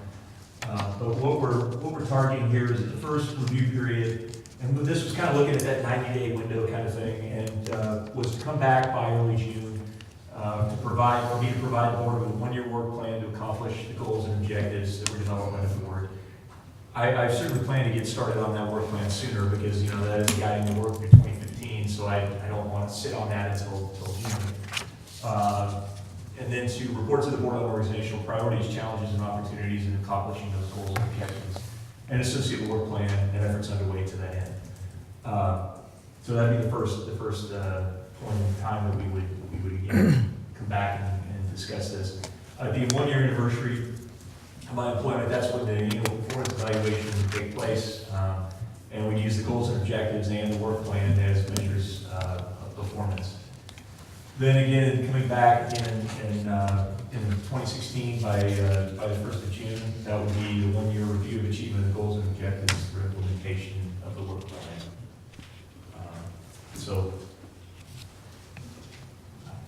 But what we're targeting here is at the first review period, and this was kind of looking at that 90-day window kind of thing, and was to come back by early June to provide the board with a one-year work plan to accomplish the goals and objectives that were developed by the board. I certainly plan to get started on that work plan sooner because that is guiding the work through 2015, so I don't want to sit on that until June. And then to report to the board on organizational priorities, challenges, and opportunities in accomplishing those goals and objectives, and associate the work plan and efforts underway to that end. So that'd be the first point in time that we would again come back and discuss this. The 1-year anniversary of my employment, that's when the annual performance evaluation would take place. And we use the goals and objectives and the work plan as measures of performance. Then again, coming back in 2016, by the 1st of June, that would be the 1-year review of achievement of the goals and objectives for implementation of the work plan. So,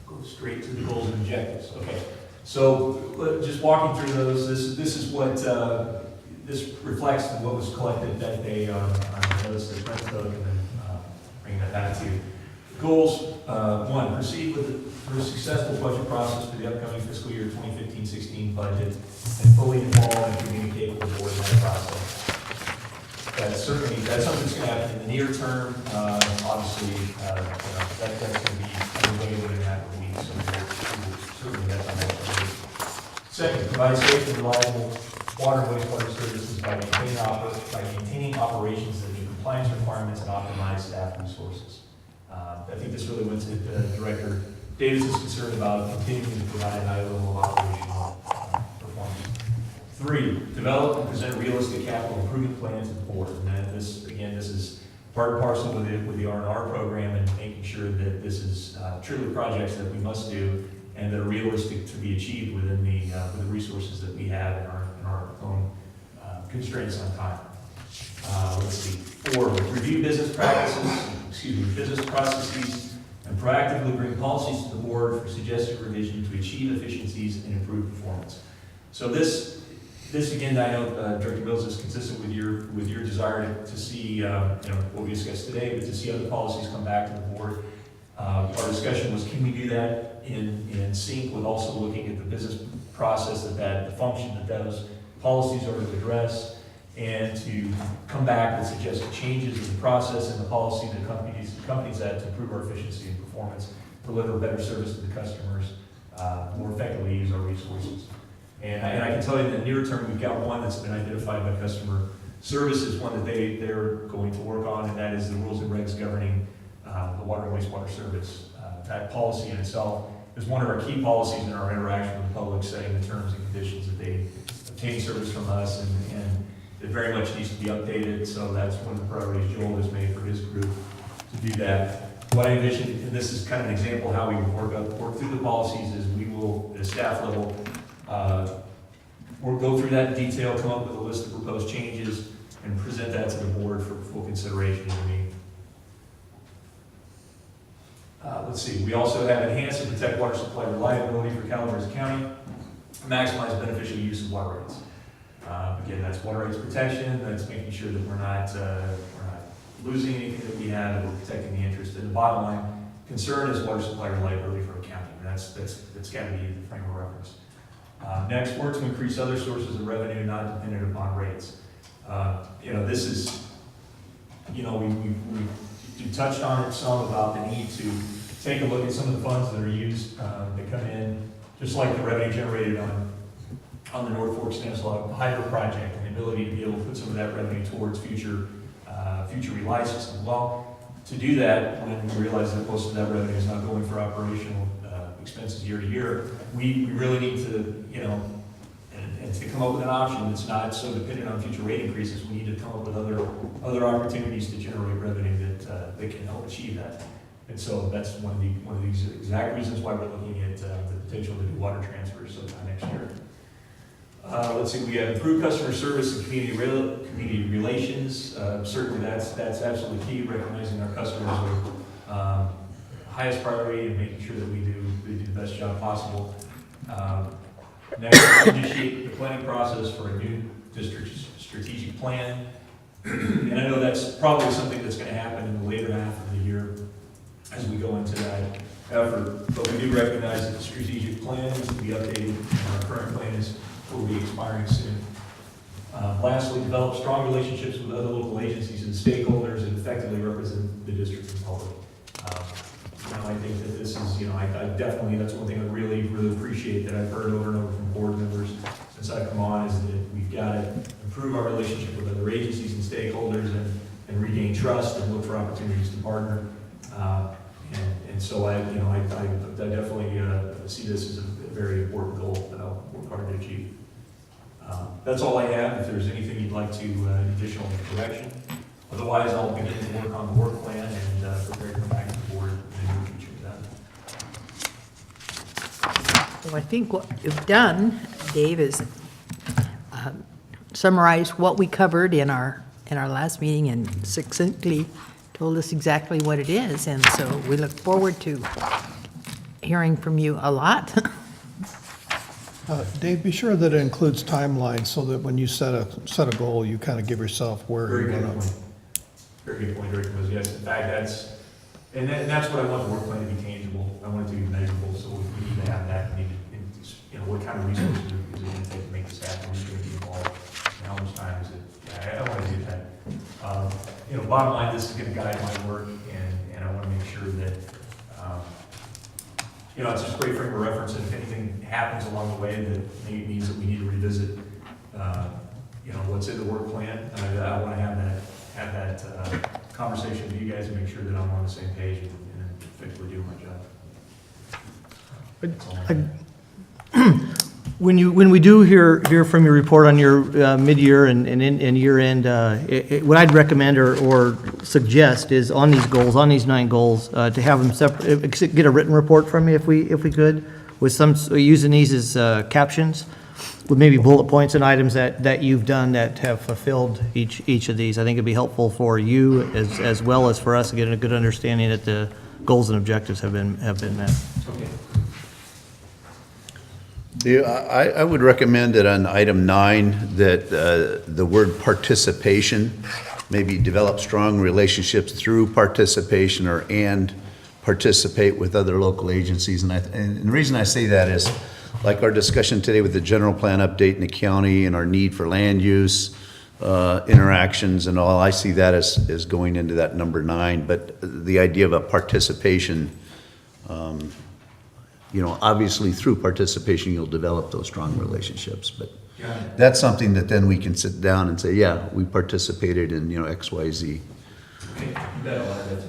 go straight to the goals and objectives. Okay, so just walking through those, this is what, this reflects what was collected that day on notice that Brent took, and then bring that back to you. Goals, 1, proceed through a successful budget process for the upcoming fiscal year 2015-16 budget, and fully involve and communicate with the board in that process. That's something that's going to happen in the near term. Obviously, that's going to be underway within a matter of weeks, so certainly that's on that list. Second, provide safe and reliable water and wastewater services by maintaining operations that meet compliance requirements and optimize staff resources. I think this really went to Director Davis' concern about continuing to provide a high level of operational performance. 3, develop and present realistic capital improvement plans to the board. And then this is part and parcel with the R&R program, and making sure that this is truly projects that we must do and that are realistic to be achieved within with the resources that we have in our own constraints on time. Let's see. 4, review business processes, and proactively bring policies to the board for suggested revision to achieve efficiencies and improve performance. So this again, I know Director Mills is consistent with your desire to see what we discussed today, but to see other policies come back to the board. Our discussion was, can we do that in sync with also looking at the business process the function that those policies are to address, and to come back with suggested changes in the process and the policy that accompanies that to improve our efficiency and performance, deliver better service to the customers, more effectively use our resources. And I can tell you in the near term, we've got one that's been identified by customer services, one that they're going to work on, and that is the rules and regs governing the water and wastewater service. That policy in itself is one of our key policies in our interaction with the public, setting the terms and conditions that they obtain service from us, and it very much needs to be updated. So that's one of the priorities Joel has made for his group to do that. What I envision, and this is kind of an example of how we work through the policies, is we will, at a staff level, we'll go through that in detail, come up with a list of proposed changes, and present that to the board for full consideration in the meeting. Let's see, we also have enhance and protect water supply reliability for Calaveras County, maximize beneficial use of water rights. Again, that's water rights protection, that's making sure that we're not losing anything that we have, and we're protecting the interest. And the bottom line concern is water supply reliability for a county, and that's got to be the frame of reference. Next, work to increase other sources of revenue not dependent upon rates. This is, we touched on it some about the need to take a look at some of the funds that are used, that come in, just like the revenue generated on the North Fork Stanislaus Hydro project, and the ability to be able to put some of that revenue towards future relay systems. Well, to do that, when we realize that most of that revenue is not going for operational expenses year to year, we really need to, and to come up with an option that's not so dependent on future rate increases, we need to come up with other opportunities to generate revenue that can help achieve that. And so that's one of the exact reasons why we're looking at the potential to do water transfers sometime next year. Let's see, we have improved customer service and community relations. Certainly that's absolutely key, recognizing our customers are highest priority and making sure that we do the best job possible. Next, initiate the planning process for a new district strategic plan. And I know that's probably something that's going to happen in the later half of the year as we go into that effort. But we do recognize that the strategic plan needs to be updated, and our current plan will be expiring soon. Lastly, develop strong relationships with other local agencies and stakeholders and effectively represent the district and public. I think that this is, I definitely, that's one thing I really, really appreciate that I've heard over and over from board members since I've come on, is that we've got to improve our relationship with other agencies and stakeholders and regain trust and look for opportunities to partner. And so I definitely see this as a very important goal that I'll work hard to achieve. That's all I have. If there's anything you'd like to, additional direction. Otherwise, I'll begin to work on the work plan and prepare to come back to the board in the near future with that. Well, I think what you've done, Dave, is summarize what we covered in our last meeting and succinctly told us exactly what it is, and so we look forward to hearing from you a lot. Dave, be sure that it includes timelines so that when you set a goal, you kind of give yourself where Very you good want to. point. Very good point, Director Mills. Yes, in fact, that's what I want the work plan to be tangible. I want it to be measurable, so we need to have that. We need to, what kind of resources is it going to take to make this happen? Who's going to be involved? And how much time is it? I want to do that. Bottom line, this is going to guide my work, and I want to make sure that, it's just a great frame of reference, and if anything happens along the way that means that we need to revisit, what's in the work plan, I want to have that conversation with you guys and make sure that I'm on the same page and effectively doing my job. That's all I have. When we do hear from your report on your mid-year and year-end, what I'd recommend or suggest is on these goals, on these 9 goals, to have them separate, get a written report from you if we could, with some, using these as captions, with maybe bullet points and items that you've done that have fulfilled each of these. I think it'd be helpful for you as well as for us to get a good understanding that the goals and objectives have been met. Okay. Yeah, I would recommend that on item 9, that the word participation, maybe develop strong relationships through participation and participate with other local agencies. And the reason I say that is, like our discussion today with the general plan update in the county and our need for land use, interactions and all, I see that as going into that number 9. But the idea of a participation, obviously through participation, you'll develop those strong relationships. But that's something that then we can sit down and say, yeah, we participated in, X, Y, Z. Okay, you bet I'll add that to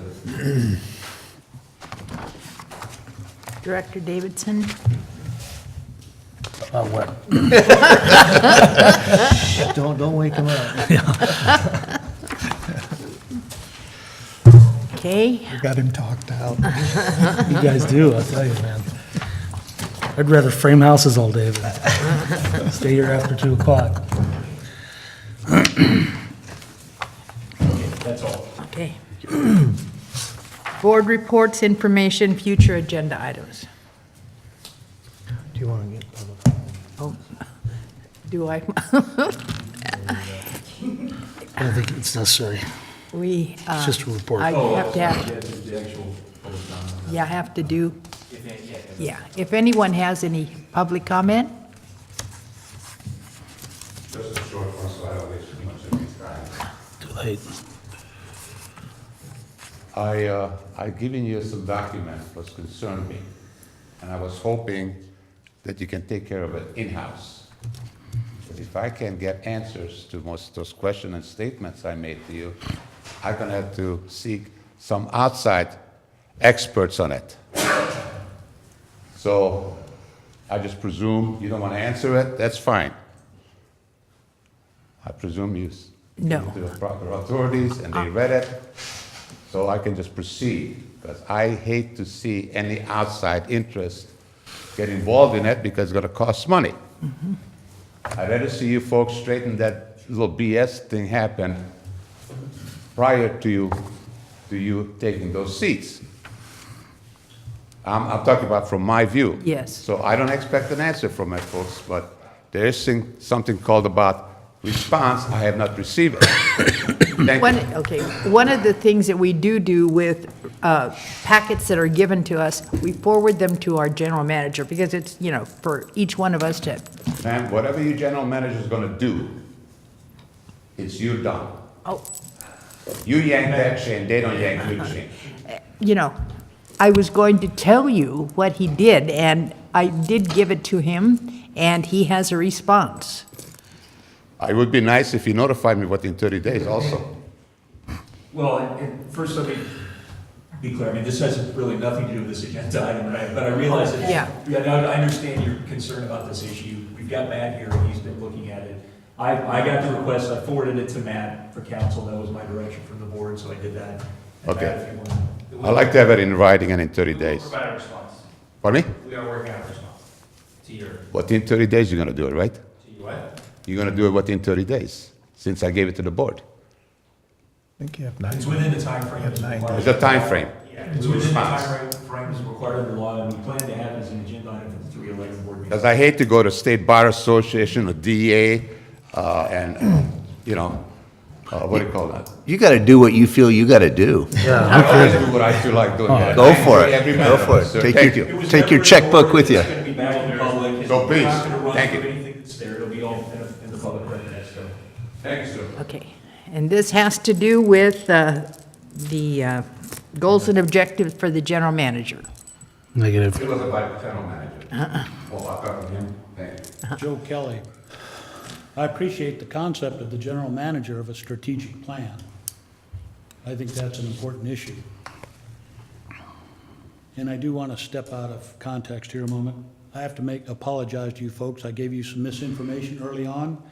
it. Director Davidson? What? Don't wake him up. Okay, We got him talked out. You guys do, I'll tell you, man. I'd rather frame houses all day than stay here after 2 o'clock. That's all. okay. Board reports, information, future agenda items. Do you want to get? Oh, do I? I don't think it's necessary. We, It's just a report. I have to have, Yeah, the actual post on that. yeah, I have to do, yeah. If anyone has any public comment? Just a short one, so I don't waste too much of your time. Too late. I've given you some documents what's concerned me, and I was hoping that you can take care of it in-house. But if I can get answers to most of those questions and statements I made to you, I'm gonna have to seek some outside experts on it. So I just presume you don't want to answer it, that's fine. I presume you No. to the proper authorities and they read it, so I can just proceed. Because I hate to see any outside interest get involved in it because it's gonna cost money. I'd rather see you folks straighten that little BS thing happen prior to you taking those seats. I'm talking about from my view. Yes. So I don't expect an answer from my folks, but there is something called about response. I have not received it. Thank you. Okay, one of the things that we do with packets that are given to us, we forward them to our general manager, because it's, for each one of us to, Ma'am, whatever your general manager is gonna do, it's you done. oh, You yank that chain, they don't yank your chain. I was going to tell you what he did, and I did give it to him, and he has a response. It would be nice if you notified me within 30 days also. Well, and first let me be clear, I mean, this has really nothing to do with this agenda item, but I realize that. Yeah. I understand your concern about this issue. We've got Matt here, and he's been looking at it. I got the request, I forwarded it to Matt for council, that was my direction from the board, so I did that. And Okay. Matt, if you want- I'd like to have it in writing and in 30 We will days. provide a response. Pardon me? We are working on a response to your, What, in 30 days you're gonna do it, right? to your what? You're gonna do it, what, in 30 days? Since I gave it to the board. I think you have 9. It's within the timeframe that's Yeah, 9 required. There's a time frame. Yeah. It's we within the response. timeframe that's required under law, and we plan to have it as an agenda item for the 311 board meeting. Because I hate to go to State Bar Association or DEA, and, you know, what do you call that? You gotta do what you feel you gotta do. I do what I feel like doing. Go for it, Every go minute for of it. sir. Take Thank your, you. It was take your never checkbook recorded. with you. It's gonna be back in public. and So we're not please, gonna run thank through you. anything that's there, it'll be all in the public record, so. Thank you, sir. Okay, and this has to do with the goals and objectives for the general manager. Negative. It was about the general manager. Well, I got from him, thank you. Joe Kelly. I appreciate the concept of the general manager of a strategic plan. I think that's an important issue. And I do want to step out of context here a moment. I have to apologize to you folks. I gave you some misinformation early on.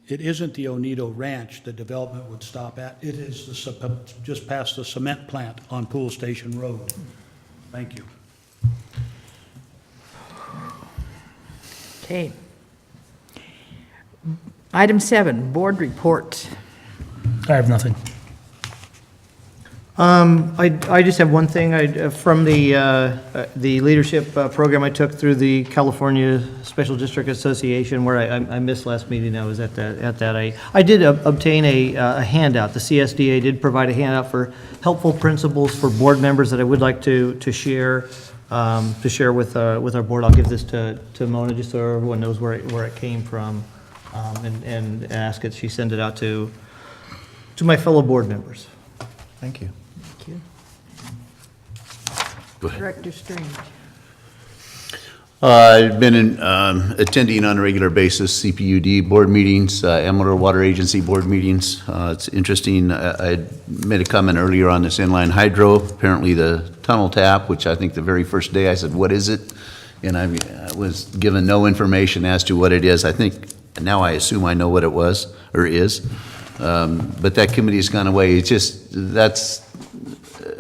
It isn't the Oneto Ranch the development would stop at. It is just past the cement plant on Pool Station Road. Thank you. Okay. Item 7, board report. I have nothing. I just have one thing, from the leadership program I took through the California Special District Association, where I missed last meeting, I was at that. I did obtain a handout. The CSDA did provide a handout for helpful principles for board members that I would like to share with our board. I'll give this to Mona, just so everyone knows where it came from, and ask that she send it out to my fellow board members. Thank you. Thank you. Go ahead. Director Strange. I've been attending on a regular basis CPUD board meetings, Amador Water Agency board meetings. It's interesting, I made a comment earlier on this inline hydro, apparently the tunnel tap, which I think the very first day I said, what is it? And I was given no information as to what it is. I think, now I assume I know what it was, or is. But that committee's gone away. It's just, that's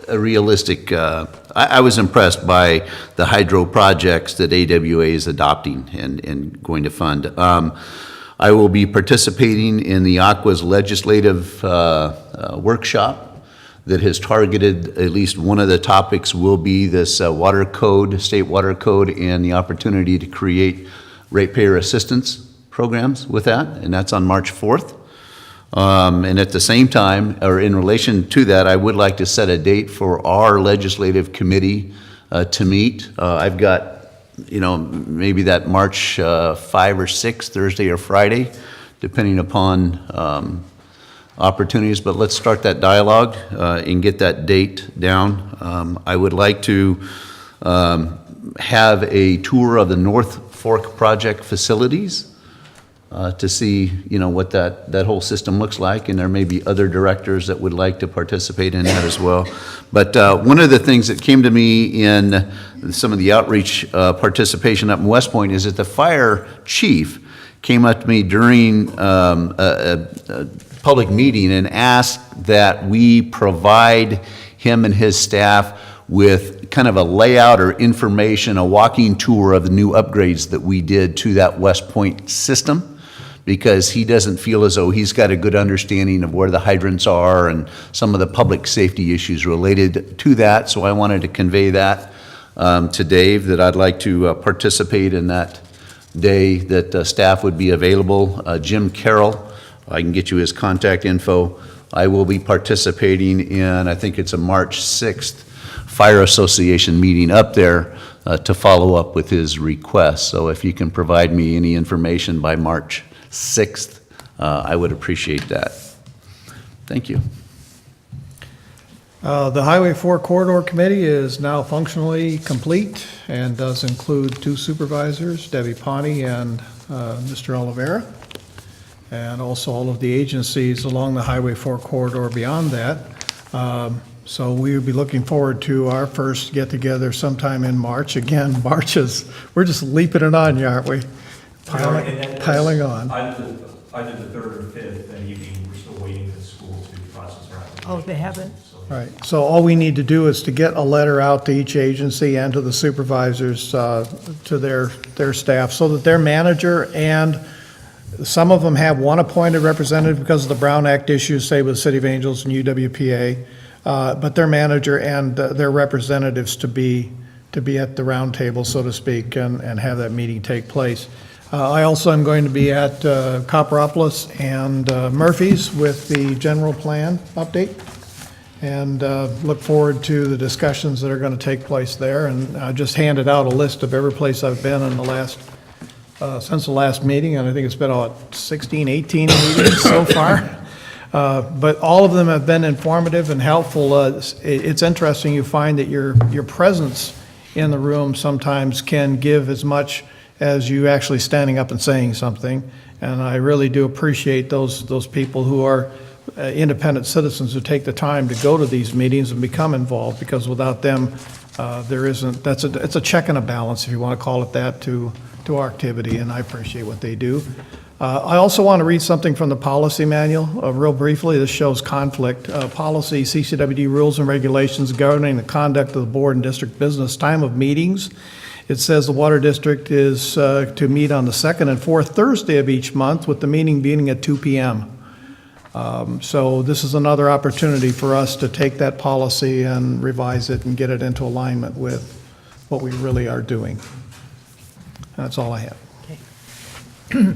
a realistic, I was impressed by the hydro projects that AWA is adopting and going to fund. I will be participating in the Aqua's legislative workshop that has targeted, at least one of the topics will be this water code, state water code, and the opportunity to create ratepayer assistance programs with that, and that's on March 4th. And at the same time, or in relation to that, I would like to set a date for our legislative committee to meet. I've got, maybe that March 5 or 6, Thursday or Friday, depending upon opportunities, but let's start that dialogue and get that date down. I would like to have a tour of the North Fork project facilities to see, what that whole system looks like, and there may be other directors that would like to participate in that as well. But one of the things that came to me in some of the outreach participation up in West Point is that the fire chief came up to me during a public meeting and asked that we provide him and his staff with kind of a layout or information, a walking tour of the new upgrades that we did to that West Point system, because he doesn't feel as though he's got a good understanding of where the hydrants are and some of the public safety issues related to that. So I wanted to convey that to Dave, that I'd like to participate in that day, that staff would be available. Jim Carroll, I can get you his contact info. I will be participating in, I think it's a March 6th Fire Association meeting up there to follow up with his request. So if you can provide me any information by March 6th, I would appreciate that. Thank you. The Highway 4 Corridor Committee is now functionally complete and does include 2 supervisors, Debbie Pawnee and Mr. Oliveira, and also all of the agencies along the Highway 4 corridor beyond that. So we will be looking forward to our first get-together sometime in March. Again, March is, we're just leaping it on you, aren't we? Piling on. Either the third or fifth, and we're still waiting for the school to process our application. Oh, they haven't? Right, so all we need to do is to get a letter out to each agency and to the supervisors, to their staff, so that their manager, and some of them have one appointed representative because of the Brown Act issues, say with City of Angels and UWPA, but their manager and their representatives to be at the round table, so to speak, and have that meeting take place. I also am going to be at Copperopolis and Murphy's with the general plan update, and look forward to the discussions that are going to take place there. And I just handed out a list of every place I've been in the last, since the last meeting, and I think it's been about 16, 18 meetings so far. But all of them have been informative and helpful. It's interesting, you find that your presence in the room sometimes can give as much as you actually standing up and saying something. And I really do appreciate those people who are independent citizens who take the time to go to these meetings and become involved, because without them, it's a check and a balance, if you want to call it that, to our activity, and I appreciate what they do. I also want to read something from the policy manual, real briefly. This shows conflict. Policy CCWD rules and regulations governing the conduct of the board and district business, time of meetings. It says the water district is to meet on the second and fourth Thursday of each month, with the meeting beginning at 2 p.m. So this is another opportunity for us to take that policy and revise it and get it into alignment with what we really are doing. That's all I have. Okay.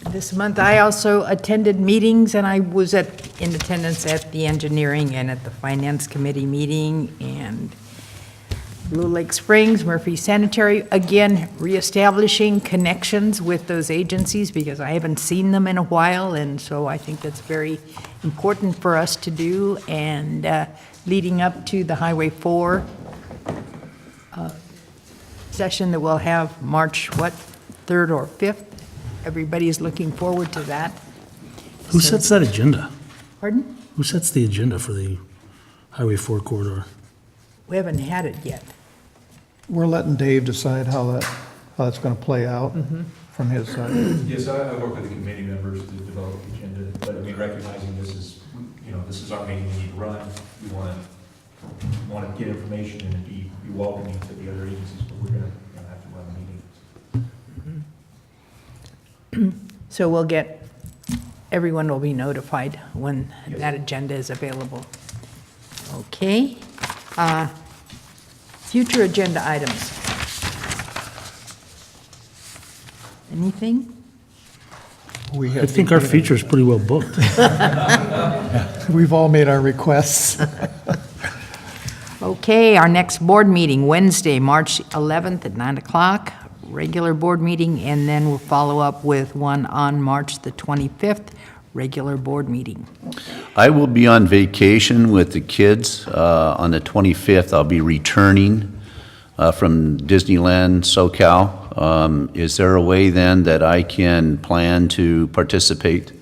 This month, I also attended meetings, and I was in attendance at the engineering and at the finance committee meeting, and Blue Lake Springs, Murphy Sanitary, again, reestablishing connections with those agencies, because I haven't seen them in a while, and so I think that's very important for us to do. And leading up to the Highway 4 session that we'll have March, 3rd or 5th? Everybody's looking forward to that. Who sets that agenda? Pardon? Who sets the agenda for the Highway 4 corridor? We haven't had it yet. We're letting Dave decide how that's going to play out from his side. Yes, I work with the committee members to develop the agenda, but I mean, recognizing this is our meeting we need to run, we want to get information and be welcoming to the other agencies, but we're going to have to run the meeting. So everyone will be notified when that agenda is available. Okay. Future agenda items. Anything? I think our future is pretty well booked. We've all made our requests. Okay, our next board meeting, Wednesday, March 11th at 9 o'clock, regular board meeting, and then we'll follow up with one on March the 25th, regular board meeting. I will be on vacation with the kids. On the 25th, I'll be returning from Disneyland, SoCal. Is there a way then that I can plan to participate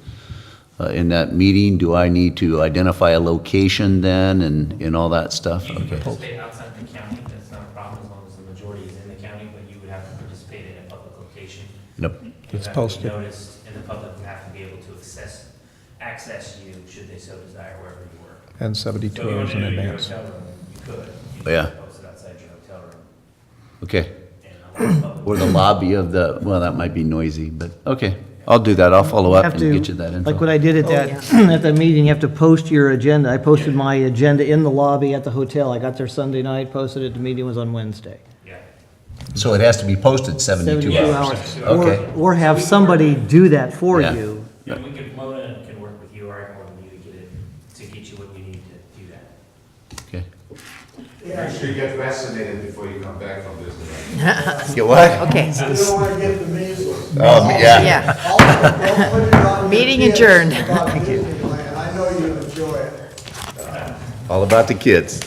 in that meeting? Do I need to identify a location then and all that stuff? You can Okay. participate outside the county, that's not a problem, as long as the majority is in the county, but you would have to participate in a public location. Yep. You It's have to be posted. noticed, and the public would have to be able to access you, should they so desire, wherever you work. And So 72 if you hours wanted in to do it in your advance. hotel room, you could. You Oh, yeah. just post it outside your hotel room, Okay. and a lot of public. Or the lobby of the, well, that might be noisy, but, okay. I'll do that. I'll follow up Have and to- get you that info. Like what I did at that, at that meeting, you have to post your agenda. I posted my agenda in the lobby at the hotel. I got there Sunday night, posted it, the meeting was on Wednesday. Yeah. So it has to be posted 72 hours? hours. Okay. Or have somebody do that for Yeah. you. And we can, Mona can work with you, or I can work with you to get you what you need to do that. Okay. Make sure you get vaccinated before you come back from Disneyland. Get what? Okay, You don't want to get the measles. Yeah. yeah. Don't put it on your Meeting kids adjourned. about Disneyland. I know you enjoy it. All about the kids.